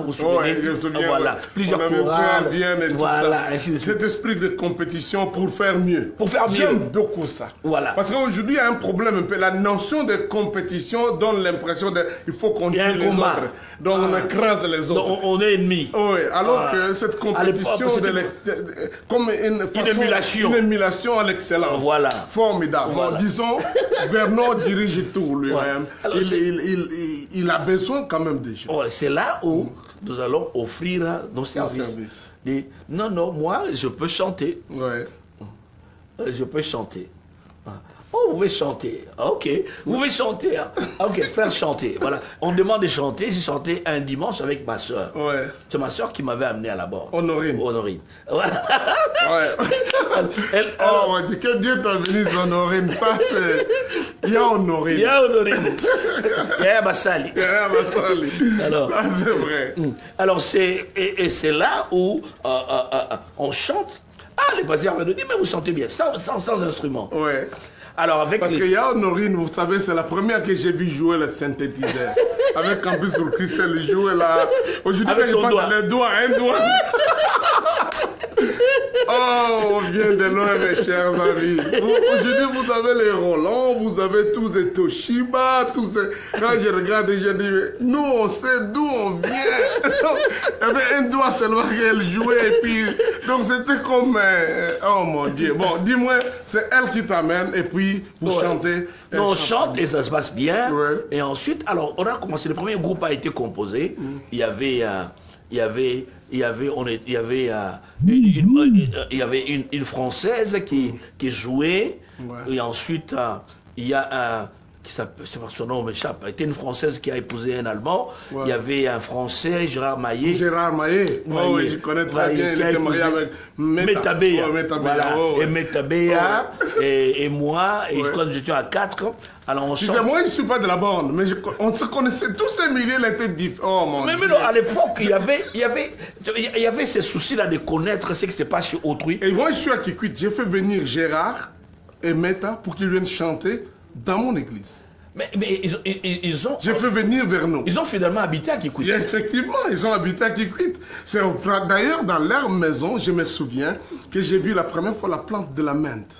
vous souvenez? Je me souviens. Voilà. Plusieurs chorales. Voilà. Cet esprit de compétition pour faire mieux. J'aime beaucoup ça. Parce qu'aujourd'hui, il y a un problème un peu. La notion de compétition donne l'impression qu'il faut qu'on tue les autres. Donc, on écrase les autres. Donc, on est ennemis. Alors que cette compétition, comme une émulation à l'excellence. Formidable. Disons, Vernon dirige tout lui-même. Il a besoin quand même des gens. C'est là où nous allons offrir nos services. Non, moi, je peux chanter. Je peux chanter. Oh, vous pouvez chanter. Ok. Vous pouvez chanter. Ok, faire chanter. Voilà. On me demande de chanter. J'ai chanté un dimanche avec ma soeur. C'est ma soeur qui m'avait amené à la borne. Honorine. Voilà. Que Dieu t'a béni, Honorine. Ça, c'est... Il y a Honorine. Il y a Bassali. Alors, ça, c'est vrai. Alors, c'est là où on chante. Les pasteurs me disent, mais vous chantez bien, sans instrument. Alors parce qu'il y a Honorine, vous savez, c'est la première que j'ai vu jouer le synthétiseur. Avec Campus pour Christelle, il jouait là. Aujourd'hui, avec son doigt. Un doigt. Oh, on vient de loin, mes chers amis. Aujourd'hui, vous avez les Roland, vous avez tous les Toshiba, tous ces... Quand je regarde, je dis, nous, on sait d'où on vient. il y avait un doigt seulement qu'elle jouait. Et puis, donc c'était comme... oh mon Dieu. Bon, dis-moi, c'est elle qui t'amène et puis vous chantez. Non, on chante et ça se passe bien. Ouais. Et ensuite, alors, on a commencé. Le premier groupe a été composé. Il y avait une Française qui jouait. Ouais. Et ensuite, il y a un... son nom m'échappe, était une Française qui a épousé un Allemand. Ouais. Il y avait un Français, Gérard Maillet. Gérard Maillet, oh, oui, je connais très bien, il était marié avec Metabea. Oh, Metabea. Voilà. Oh, et Metabea, et moi, et je crois que nous étions à 4. Alors on chante. Moi, je ne suis pas de la bande, mais on se connaissait, tous ces milieux étaient différents. Oh mon Dieu. Mais non, à l'époque, il y avait ces soucis-là de connaître ce qui se passe chez autrui. Et moi, je suis à Kikwit, j'ai fait venir Gérard et Meta pour qu'ils viennent chanter dans mon église. Mais ils ont... J'ai fait venir vers nous. Ils ont finalement habité à Kikwit. Effectivement, ils ont habité à Kikwit. D'ailleurs, dans leur maison, je me souviens que j'ai vu la première fois la plante de la menthe.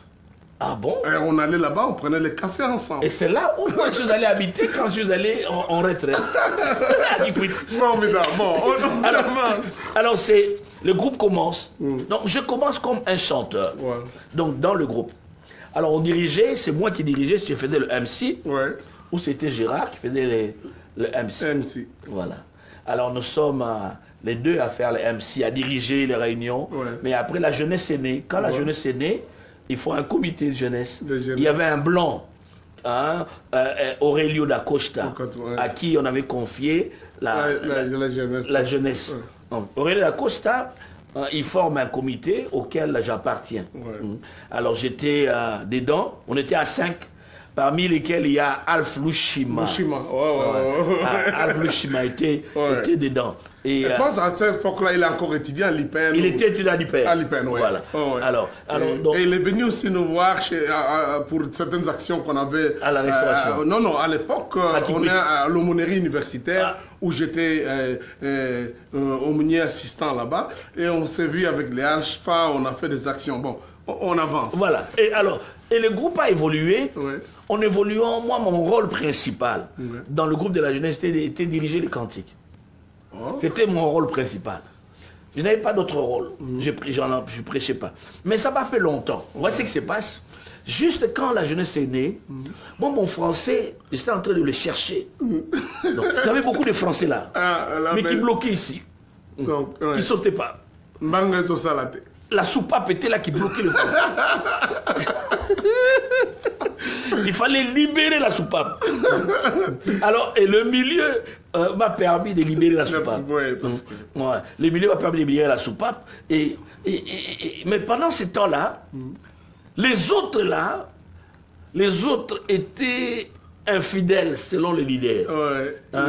Ah bon? Et on allait là-bas, on prenait le café ensemble. Et c'est là où moi je suis allé habiter quand je suis allé en retraite. À Kikwit. Bon, mais bon, alors c'est... Le groupe commence. Donc je commence comme un chanteur. Ouais. Donc dans le groupe. Alors on dirigeait, c'est moi qui dirigeais, je faisais le MC. Ouais. Ou c'était Gérard qui faisait le MC. MC. Voilà. Alors nous sommes les deux à faire le MC, à diriger les réunions. Ouais. Mais après la jeunesse est née. Quand la jeunesse est née, il faut un comité de jeunesse. Il y avait un blanc, hein, Aurelio da Costa, à qui on avait confié la jeunesse. Ouais. Donc, Aurelio da Costa, il forme un comité auquel j'appartiens. Ouais. Alors j'étais dedans, on était à 5, parmi lesquels il y a Alf Lushima. Alf Lushima était dedans. Et je pense à cette époque-là, il est encore étudiant à l'IPN. Il était étudiant à l'IPN. À l'IPN, oui. Voilà. Oh, ouais. Alors, donc, et il est venu aussi nous voir pour certaines actions qu'on avait. À la restauration. Non, à l'époque, on est à l'aumônerie universitaire où j'étais aumônier assistant là-bas. Et on s'est vu avec les HFA, on a fait des actions. Bon, on avance. Voilà. Et le groupe a évolué. Ouais. En évoluant, moi, mon rôle principal dans le groupe de la jeunesse était diriger les cantiques. Oh. C'était mon rôle principal. Je n'avais pas d'autre rôle. Je ne prêchais pas. Mais ça m'a fait longtemps. Voici ce qui se passe. Juste quand la jeunesse est née, moi, mon français, j'étais en train de le chercher. J'avais beaucoup de français là, mais qui bloquaient ici. Donc, qui ne sautaient pas. La soupape était là qui bloquait le français. Il fallait libérer la soupape. Alors, et le milieu m'a permis de libérer la soupape. Le milieu m'a permis de libérer la soupape. Mais pendant ce temps-là, les autres étaient infidèles selon les leaders,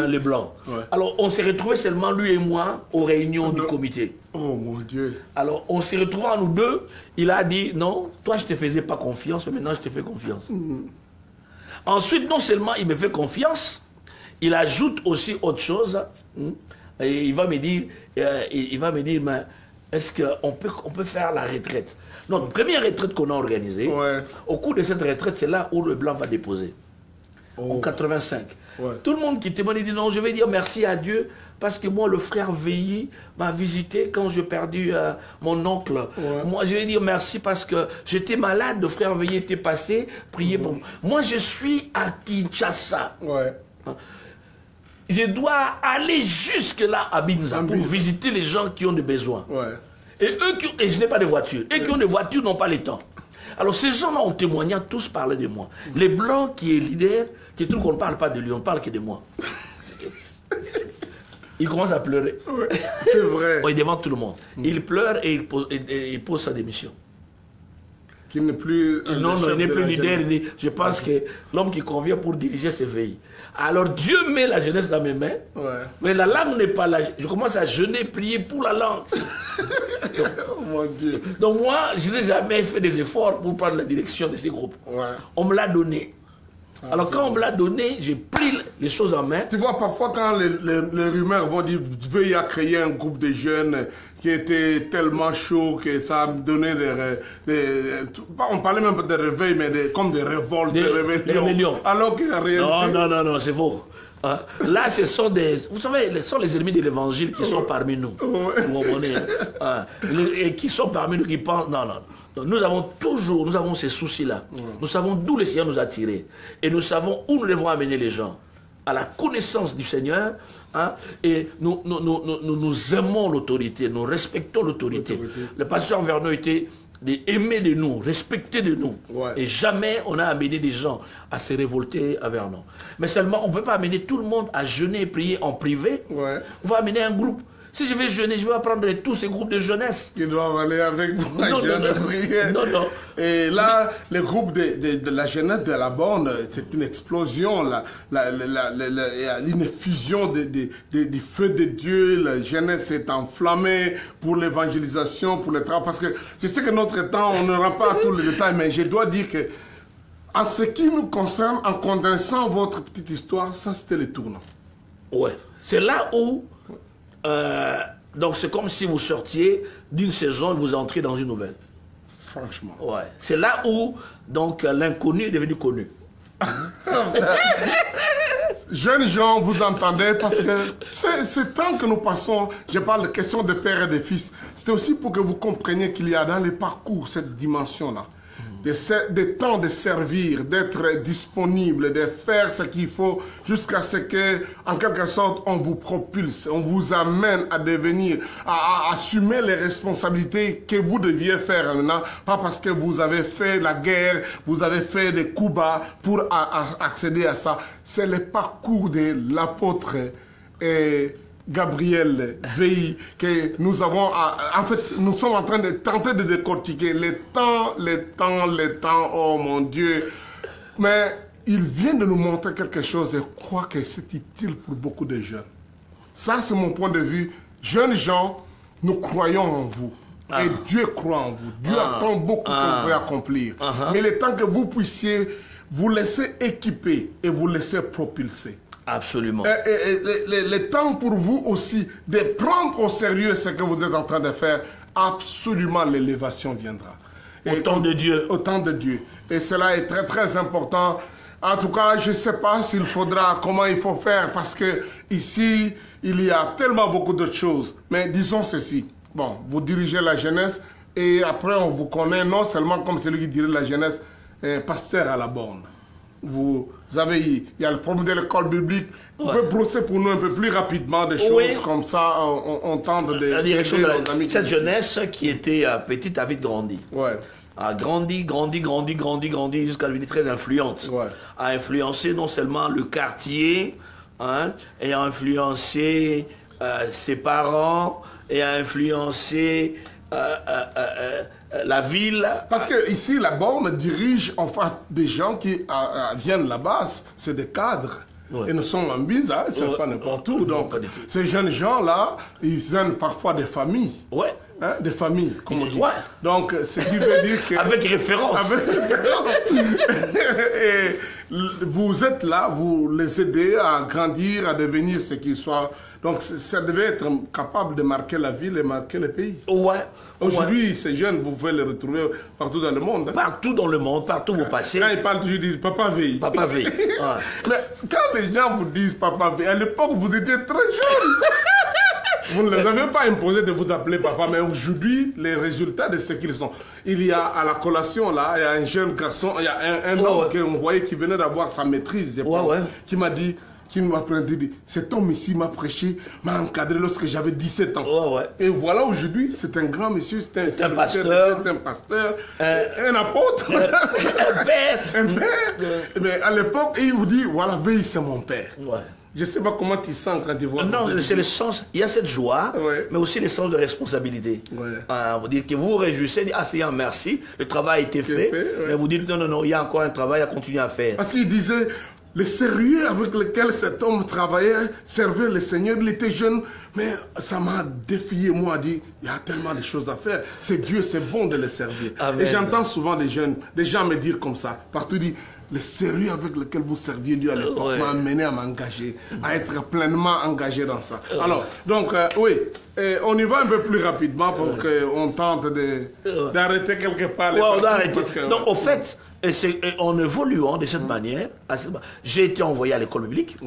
les blancs. Ouais. Alors, on s'est retrouvés seulement lui et moi aux réunions du comité. Oh mon Dieu. Alors, on s'est retrouvés à nous deux. Il a dit, non, toi, je ne te faisais pas confiance, mais maintenant, je te fais confiance. Ensuite, non seulement il me fait confiance, il ajoute aussi autre chose. Et il va me dire, mais est-ce qu'on peut faire la retraite? Notre première retraite qu'on a organisée, au cours de cette retraite, c'est là où le blanc va déposer. En 85. Tout le monde qui témoigne dit non, je vais dire merci à Dieu parce que moi, le frère Veilly m'a visité quand j'ai perdu mon oncle. Moi, je vais dire merci parce que j'étais malade, le frère Veilly était passé, priez pour moi. Moi, je suis à Kinshasa. Je dois aller jusque-là à Binza pour visiter les gens qui ont des besoins. Et je n'ai pas de voiture. Et qui ont des voitures n'ont pas le temps. Alors ces gens-là ont témoigné, tous parlaient de moi. Les blancs qui est leader, qui trouvent qu'on ne parle pas de lui, on ne parle que de moi. Il commence à pleurer. C'est vrai. Il devant tout le monde. Il pleure et il pose sa démission. Qu'il n'est plus... Non, il n'est plus leader. Il dit, je pense que l'homme qui convient pour diriger ce pays. Alors Dieu met la jeunesse dans mes mains, mais la langue n'est pas là. Je commence à jeûner, prier pour la langue. Mon Dieu. Donc moi, je n'ai jamais fait des efforts pour prendre la direction de ces groupes. On me l'a donné. Alors quand on me l'a donné, j'ai pris les choses en main. Tu vois, parfois quand les rumeurs vont dire « Veuillez créer un groupe de jeunes qui était tellement chaud que ça a donné on parlait même pas de réveil, mais comme des révoltes, des rébellions. Alors qu'en réalité... Non, c'est faux. Hein? Là, ce sont des... Vous savez, ce sont les ennemis de l'évangile qui sont parmi nous. Vous comprenez, hein? Et qui sont parmi nous, qui pensent... Non, non. Donc, nous avons ces soucis-là. Nous savons d'où le Seigneur nous a tirés. Et nous savons où nous devons amener les gens. À la connaissance du Seigneur. Hein? Et nous aimons l'autorité. Nous respectons l'autorité. Le pasteur Vernon était... aimer de nous, respecter de nous. Ouais. Et jamais on a amené des gens à se révolter envers nous. Mais seulement, on ne peut pas amener tout le monde à jeûner et prier en privé. Ouais. On va amener un groupe. Si je vais jeûner, je vais apprendre tous ces groupes de jeunesse. Qui doivent aller avec vous à jeûner et prier. Non, non. Et là, le groupe de la jeunesse de la borne, c'est une explosion. Il y a une effusion du feu de Dieu. La jeunesse est enflammée pour l'évangélisation, pour le travail. Parce que je sais que notre temps, on n'aura pas tous les détails, mais je dois dire que, en ce qui nous concerne, en condensant votre petite histoire, ça c'était le tournant. Ouais. C'est là où... donc c'est comme si vous sortiez d'une saison et vous entriez dans une nouvelle. Franchement. Ouais. C'est là où donc l'inconnu est devenu connu. Jeunes gens, vous entendez, parce que ce temps que nous passons, je parle de question de père et de fils, c'est aussi pour que vous compreniez qu'il y a dans les parcours cette dimension-là. Des temps de servir, d'être disponible, de faire ce qu'il faut jusqu'à ce que, en quelque sorte, on vous propulse, on vous amène à devenir, à assumer les responsabilités que vous deviez faire maintenant, pas parce que vous avez fait la guerre, vous avez fait des coups bas pour accéder à ça. C'est le parcours de l'apôtre Gabriel Veilly, que nous avons, en fait, nous sommes en train de tenter de décortiquer les temps, oh mon Dieu. Mais il vient de nous montrer quelque chose et je crois que c'est utile pour beaucoup de jeunes. Ça, c'est mon point de vue. Jeunes gens, nous croyons en vous. Et Dieu croit en vous. Dieu attend beaucoup qu'on puisse accomplir. Mais le temps que vous puissiez vous laisser équiper et vous laisser propulser. Absolument. Le temps pour vous aussi de prendre au sérieux ce que vous êtes en train de faire, absolument l'élévation viendra. Au temps de Dieu. Au temps de Dieu. Et cela est très très important. En tout cas, je ne sais pas s'il faudra, comment il faut faire, parce que ici, il y a tellement beaucoup d'autres choses. Mais disons ceci. Bon, vous dirigez la jeunesse et après on vous connaît non seulement comme celui qui dirige la jeunesse, pasteur à la borne. Vous avez, il y a le problème de l'école biblique. Vous pouvez brosser pour nous un peu plus rapidement des choses comme ça, on tente de... La direction de cette jeunesse qui était petite a vite grandi. Ouais. A grandi jusqu'à devenir très influente. Ouais. A influencé non seulement le quartier, hein, et a influencé ses parents, et a influencé... la ville. Parce que ici, la borne dirige enfin des gens qui viennent là-bas, c'est des cadres. Ouais. Et nous sommes en bise, hein, c'est pas n'importe où. Donc, ces jeunes gens-là, ils viennent parfois des familles. Ouais. Hein, des familles, comme on dit. Ouais. Donc, ce qui veut dire que... Avec référence. Avec référence. Et vous êtes là, vous les aidez à grandir, à devenir ce qu'ils soient. Donc, ça devait être capable de marquer la ville et marquer le pays. Ouais. Aujourd'hui, ces jeunes, vous pouvez les retrouver partout dans le monde. Hein. Partout dans le monde, partout où vous passez. Quand ils parlent, je dis Papa Veille. Papa Veille. Ouais. Mais quand les gens vous disent Papa Veille, à l'époque, vous étiez très jeune. Vous ne les avez pas imposé de vous appeler papa, mais aujourd'hui, les résultats de ce qu'ils sont. Il y a à la collation, là, il y a un jeune garçon, il y a un homme qu'on voyait qui venait d'avoir sa maîtrise, qui m'a dit, qui m'a dit, cet homme ici m'a prêché, m'a encadré lorsque j'avais 17 ans. Et voilà, aujourd'hui, c'est un grand monsieur, c'est un pasteur, un apôtre, un père. Un père. Mais à l'époque, il vous dit, voilà, Veille, c'est mon père. Je ne sais pas comment tu sens quand tu vois. Non, c'est le sens, il y a cette joie, mais aussi le sens de responsabilité. Vous dites que vous vous réjouissez, ah Seigneur, merci, le travail a été fait, mais vous dites non, il y a encore un travail à continuer à faire. Parce qu'il disait, le sérieux avec lequel cet homme travaillait, servait le Seigneur, il était jeune, mais ça m'a défié, moi, dit, il y a tellement de choses à faire, c'est Dieu, c'est bon de le servir. Amen. Et j'entends souvent des jeunes, des gens me dire comme ça, partout dit, le sérieux avec lequel vous serviez Dieu à l'époque m'a amené à m'engager, à être pleinement engagé dans ça. Alors, donc, on y va un peu plus rapidement pour qu'on tente d'arrêter quelque part. On doit arrêter. Donc, au fait, en évoluant de cette manière, j'ai été envoyé à l'école biblique.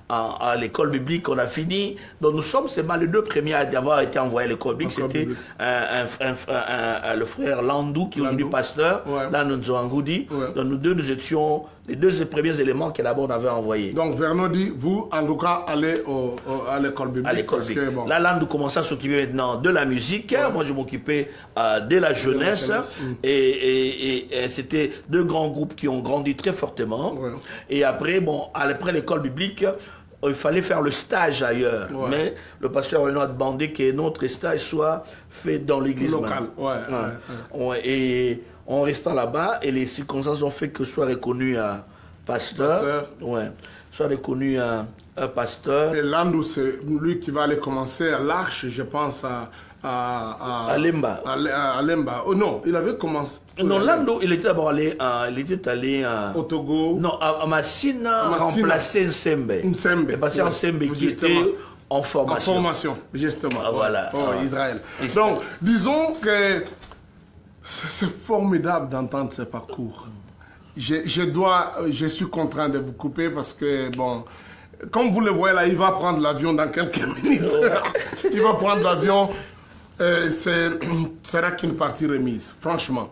à l'école biblique, on a fini. Donc nous sommes seulement les 2 premiers à avoir été envoyés à l'école biblique. C'était le frère Landou, qui est aujourd'hui pasteur, là nous avons Ngoudi. Donc nous deux, nous étions les 2 premiers éléments que d'abord on avait envoyés. Donc Vernon dit, vous en tout cas allez à l'école biblique. À l'école biblique. Bon. Là Landou commençait à s'occuper maintenant de la musique. Moi je m'occupais de la jeunesse. Et c'était 2 grands groupes qui ont grandi très fortement. Et après, bon, après l'école biblique, il fallait faire le stage ailleurs. Mais le pasteur Renaud a demandé que notre stage soit fait dans l'église locale. Et en restant là-bas, et les circonstances ont fait que soit reconnu un pasteur. Soit reconnu un pasteur. Et Landou, c'est lui qui va aller commencer à l'Arche, je pense, à Lemba. À Lemba. Oh non, il avait commencé. Non, Landou, il était d'abord allé, au Togo. Non, à Massina, remplacer Nsembe. Nsembe. Et passé Nsembe qui était en formation. En formation, justement. Voilà. Israël. Donc, disons que c'est formidable d'entendre ce parcours. Je suis contraint de vous couper parce que, bon, comme vous le voyez là, il va prendre l'avion dans quelques minutes. Il va prendre l'avion. Ce sera qu'une partie remise, franchement.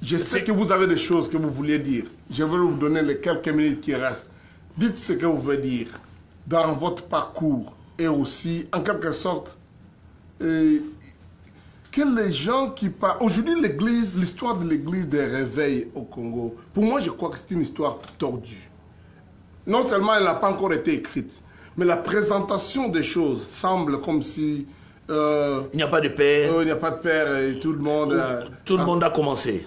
Je sais que vous avez des choses que vous vouliez dire. Je vais vous donner les quelques minutes qui restent. Dites ce que vous voulez dire dans votre parcours et aussi, en quelque sorte, que les gens qui parlent... Aujourd'hui, l'église, l'histoire de l'église des réveils au Congo, pour moi, je crois que c'est une histoire tordue. Non seulement elle n'a pas encore été écrite, mais la présentation des choses semble comme si... il n'y a pas de père. Il n'y a pas de père et tout le monde... tout le monde a commencé.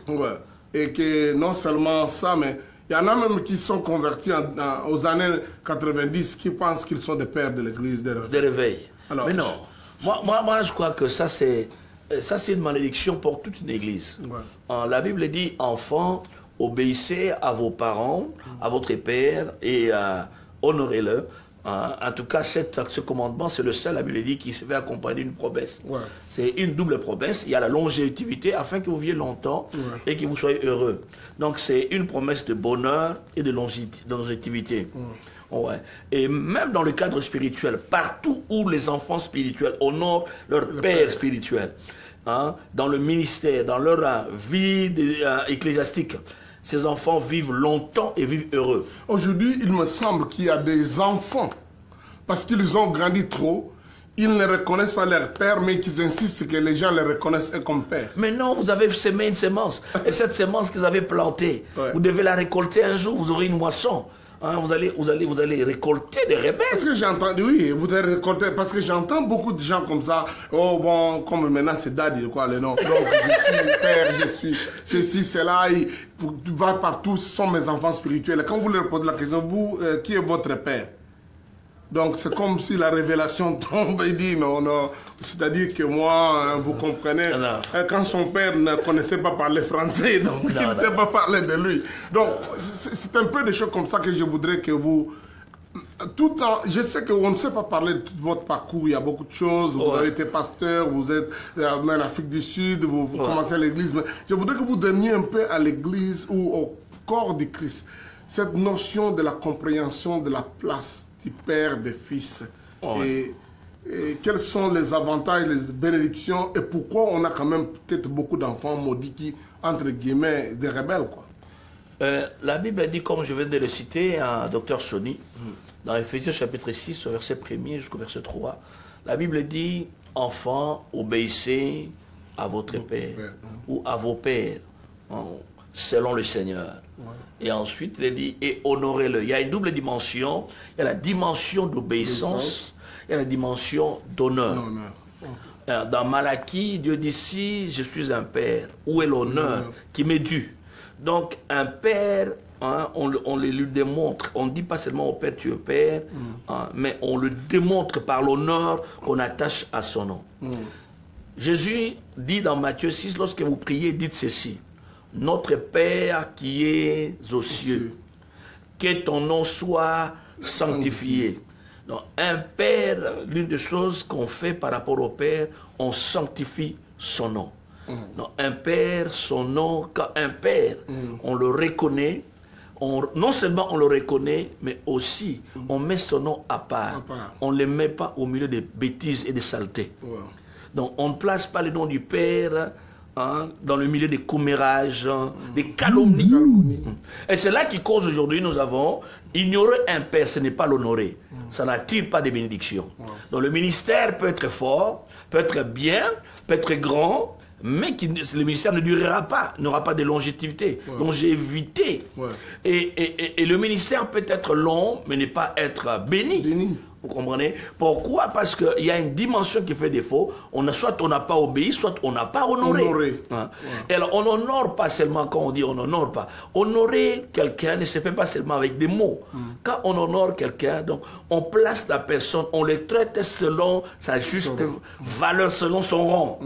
Et que non seulement ça, mais il y en a même qui sont convertis aux années 90 qui pensent qu'ils sont des pères de l'église des réveils. Alors, mais non, moi je crois que ça c'est une malédiction pour toute une église. La Bible dit, enfants, obéissez à vos parents, à votre père et honorez-le. En tout cas, ce commandement, c'est le seul, la Bible dit, qui se fait accompagner d'une promesse. C'est une double promesse. Il y a la longévité afin que vous viviez longtemps et que vous soyez heureux. Donc, c'est une promesse de bonheur et de longévité. Et même dans le cadre spirituel, partout où les enfants spirituels honorent leur père spirituel, dans le ministère, dans leur vie ecclésiastique, ces enfants vivent longtemps et vivent heureux. Aujourd'hui, il me semble qu'il y a des enfants, parce qu'ils ont grandi trop, ils ne reconnaissent pas leur père, mais qu'ils insistent que les gens les reconnaissent comme père. Mais non, vous avez semé une semence. Et cette semence que vous avez plantée, vous devez la récolter un jour, vous aurez une moisson. Vous allez récolter des rebelles. Parce que j'entends, oui, vous allez récolter, parce que j'entends beaucoup de gens comme ça. Oh bon, comme maintenant c'est daddy, quoi, le nom. Donc je suis père, je suis ceci, cela. Tu vas partout, ce sont mes enfants spirituels. Et quand vous leur posez la question, vous, qui est votre père? Donc c'est comme si la révélation tombe et dit non, non. C'est-à-dire que moi, vous comprenez, quand son père ne connaissait pas parler français, donc il ne peut pas parler de lui. Donc c'est un peu des choses comme ça que je voudrais que vous... Tout en, je sais qu'on ne sait pas parler de tout votre parcours, il y a beaucoup de choses, vous avez été pasteur, vous êtes en Afrique du Sud, vous commencez à l'église, mais je voudrais que vous donniez un peu à l'église ou au corps du Christ cette notion de la compréhension de la place du père, des fils, et quels sont les avantages, les bénédictions, et pourquoi on a quand même peut-être beaucoup d'enfants maudits qui, entre guillemets, des rebelles, quoi. La Bible dit, comme je viens de le citer, à Dr Sony, dans Éphésiens chapitre 6, au verset 1er jusqu'au verset 3, la Bible dit, enfants, obéissez à votre père, ou à vos pères, selon le Seigneur. Et ensuite, il dit, et honorez-le. Il y a une double dimension. Il y a la dimension d'obéissance, il y a la dimension d'honneur. Dans Malachie, Dieu dit, si je suis un père, où est l'honneur qui m'est dû? Donc, un père, on le lui démontre. On ne dit pas seulement au père, tu es père, mais on le démontre par l'honneur qu'on attache à son nom. Jésus dit dans Matthieu 6, lorsque vous priez, dites ceci. Notre Père qui es aux cieux, que ton nom soit sanctifié. Donc, un Père, l'une des choses qu'on fait par rapport au Père, on sanctifie son nom. Donc, un Père, son nom, quand un Père, on le reconnaît, non seulement on le reconnaît, mais aussi on met son nom à part. On ne le met pas au milieu des bêtises et des saletés. Ouais. Donc on ne place pas le nom du Père dans le milieu des commérages, des calomnies. Et c'est là qui cause aujourd'hui, nous avons ignorer un Père, ce n'est pas l'honorer. Ça n'attire pas des bénédictions. Donc le ministère peut être fort, peut être bien, peut être grand, mais le ministère ne durera pas, n'aura pas de longévité. Et le ministère peut être long, mais ne pas être béni. Vous comprenez? Pourquoi? Parce qu'il y a une dimension qui fait défaut. Soit on n'a pas obéi, soit on n'a pas honoré. Et alors, on n'honore pas seulement quand on dit on n'honore pas. Honorer quelqu'un ne se fait pas seulement avec des mots. Quand on honore quelqu'un, donc on place la personne, on le traite selon sa juste valeur, selon son rang.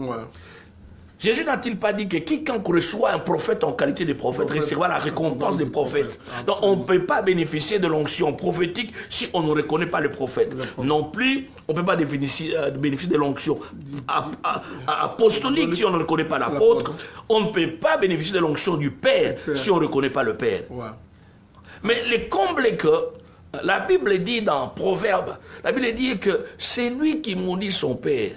Jésus n'a-t-il pas dit que quiconque reçoit un prophète en qualité de prophète recevra la récompense des prophètes? Donc on ne peut pas bénéficier de l'onction prophétique si on ne reconnaît pas le prophète. Non plus, on ne peut pas bénéficier de l'onction apostolique si on ne reconnaît pas l'apôtre. On ne peut pas bénéficier de l'onction du Père si on ne reconnaît pas le Père. Mais le comble est que la Bible dit dans Proverbes, la Bible dit que c'est lui qui maudit son Père.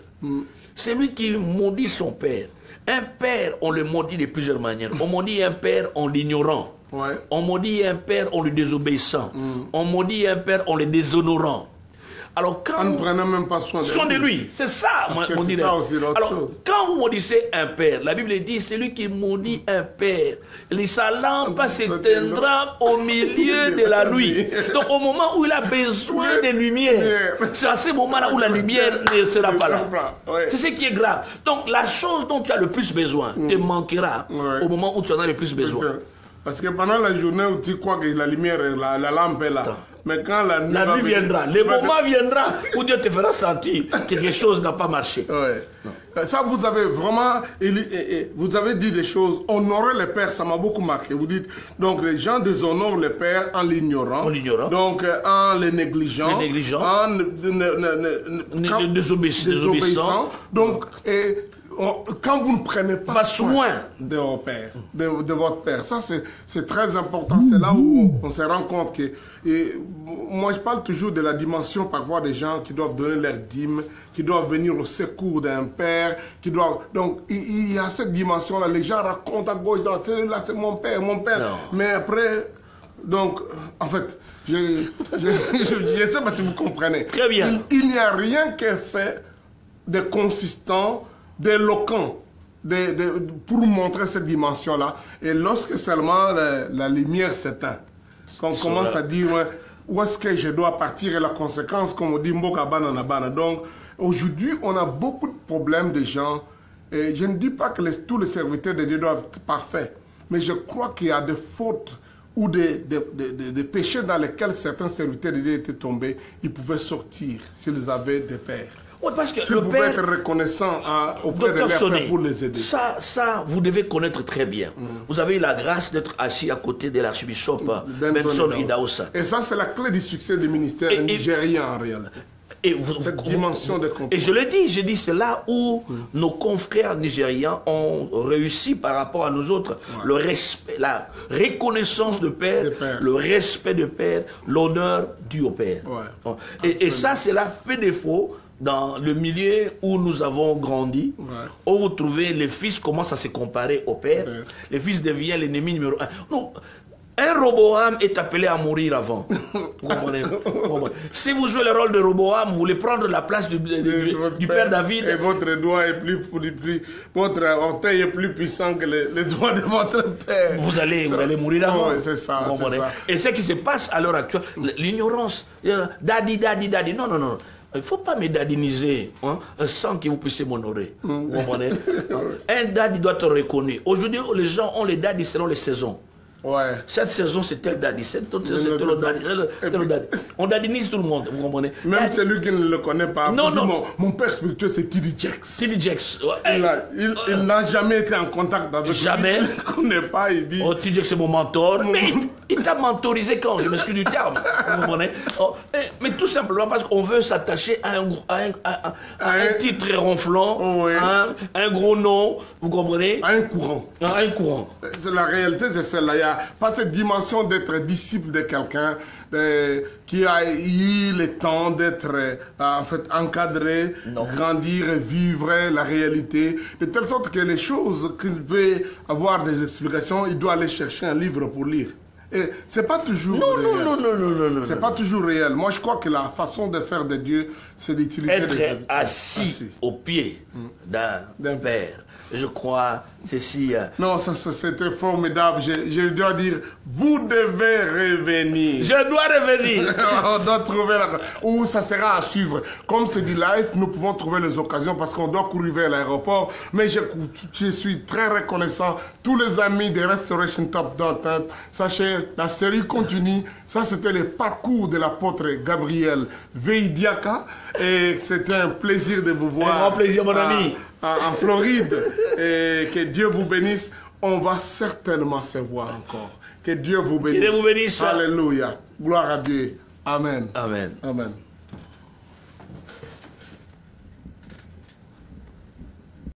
C'est lui qui maudit son Père. Un père, on le maudit de plusieurs manières. On maudit un père en l'ignorant. On maudit un père en le désobéissant. On maudit un père en le déshonorant. Alors, quand on ne prenait même pas soin de lui. C'est ça, mon dirait. Alors, quand vous maudissez un père, la Bible dit, c'est lui qui maudit un père. Sa lampe s'éteindra au milieu de la nuit. Donc, au moment où il a besoin de lumière, c'est à ce moment-là où la lumière ne sera pas là. C'est ce qui est grave. Donc, la chose dont tu as le plus besoin te manquera au moment où tu en as le plus besoin. Parce que pendant la journée où tu crois que la lumière, la lampe est là, mais quand la nuit viendra, le moment viendra où Dieu te fera sentir que quelque chose n'a pas marché. Ça, vous avez vraiment, vous avez dit des choses, honorer le Père, ça m'a beaucoup marqué. Vous dites, donc les gens déshonorent le Père en l'ignorant, donc en le négligeant, en le désobéissant. Donc, quand vous ne prenez pas soin de votre Père, de votre Père, ça c'est très important. C'est là où on se rend compte que... moi je parle toujours de la dimension parfois des gens qui doivent donner leur dîme, qui doivent venir au secours d'un Père, qui doivent... Donc il y a cette dimension-là, les gens racontent à gauche, là c'est mon Père. Non. Mais après, donc en fait, je sais pas si vous comprenez. Très bien. Il n'y a rien qui est fait de consistant, d'éloquent pour montrer cette dimension-là. Et lorsque seulement la lumière s'éteint, qu'on commence à dire où est-ce que je dois partir et la conséquence, comme on dit, Mboka banana banana. Donc aujourd'hui, on a beaucoup de problèmes de gens. Et je ne dis pas que tous les serviteurs de Dieu doivent être parfaits, mais je crois qu'il y a des fautes ou des péchés dans lesquels certains serviteurs de Dieu étaient tombés. Ils pouvaient sortir s'ils avaient des pères. Oui, parce que le Père être reconnaissant auprès de leur Père pour les aider. Ça, vous devez connaître très bien. Vous avez eu la grâce d'être assis à côté de l'archbishop Benson Idahosa. Et ça, c'est la clé du succès du ministère nigérien en réalité. Cette dimension de compréhension. Et je le dis, c'est là où nos confrères nigérians ont réussi par rapport à nous autres. Le respect, la reconnaissance de Père, le respect de Père, l'honneur dû au Père. Et ça, c'est là fait défaut dans le milieu où nous avons grandi, où vous trouvez les fils commencent à se comparer au père, le fils devient l'ennemi numéro 1. Non, un Roboam est appelé à mourir avant. Vous comprenez? Si vous jouez le rôle de Roboam, vous voulez prendre la place du père David. Et votre doigt est votre orteil est plus puissant que le doigt de votre père. Vous allez mourir avant. C'est ça. Et ce qui se passe à l'heure actuelle, l'ignorance, daddy. Non. Il ne faut pas me dadiniser sans que vous puissiez m'honorer. Vous comprenez? Un daddy doit être reconnu. Aujourd'hui, les gens ont les daddies selon les saisons. Cette saison, c'est tel daddy. Cette autre saison, c'est tel daddy. On dadinise tout le monde, vous comprenez? Même celui qui ne le connaît pas. Non. Mon père spirituel, c'est T.D. Jakes. Il n'a jamais été en contact avec lui. Jamais. Il ne connaît pas, il dit... T.D. Jakes, c'est mon mentor. Il t'a mentorisé quand? Je m'excuse du terme. Vous comprenez? Mais tout simplement parce qu'on veut s'attacher à un titre ronflant, à un gros nom, vous comprenez? À un courant. À un courant. La réalité, c'est celle-là. Il n'y a pas cette dimension d'être disciple de quelqu'un qui a eu le temps d'être en fait encadré, grandir, vivre la réalité, de telle sorte que les choses qu'il veut avoir des explications, il doit aller chercher un livre pour lire. Et c'est pas toujours réel. Non. C'est pas toujours réel. Moi, je crois que la façon de faire de Dieu, c'est d'utiliser... Être assis au pied d'un père. Je crois, ceci... Non, ça c'était formidable. Je dois dire, vous devez revenir. Je dois revenir. On doit trouver où ça sera à suivre. Comme c'est du live, nous pouvons trouver les occasions parce qu'on doit courir vers l'aéroport. Mais je suis très reconnaissant. Tous les amis de Restoration Top d'Entente, sachez, la série continue. Ça, c'était le parcours de l'apôtre Gabriel Veidiaka. Et c'était un plaisir de vous voir. Un grand plaisir, mon ami. En Floride. Et que Dieu vous bénisse. On va certainement se voir encore. Que Dieu vous bénisse. Que Dieu vous bénisse. Alléluia. Gloire à Dieu. Amen. Amen. Amen.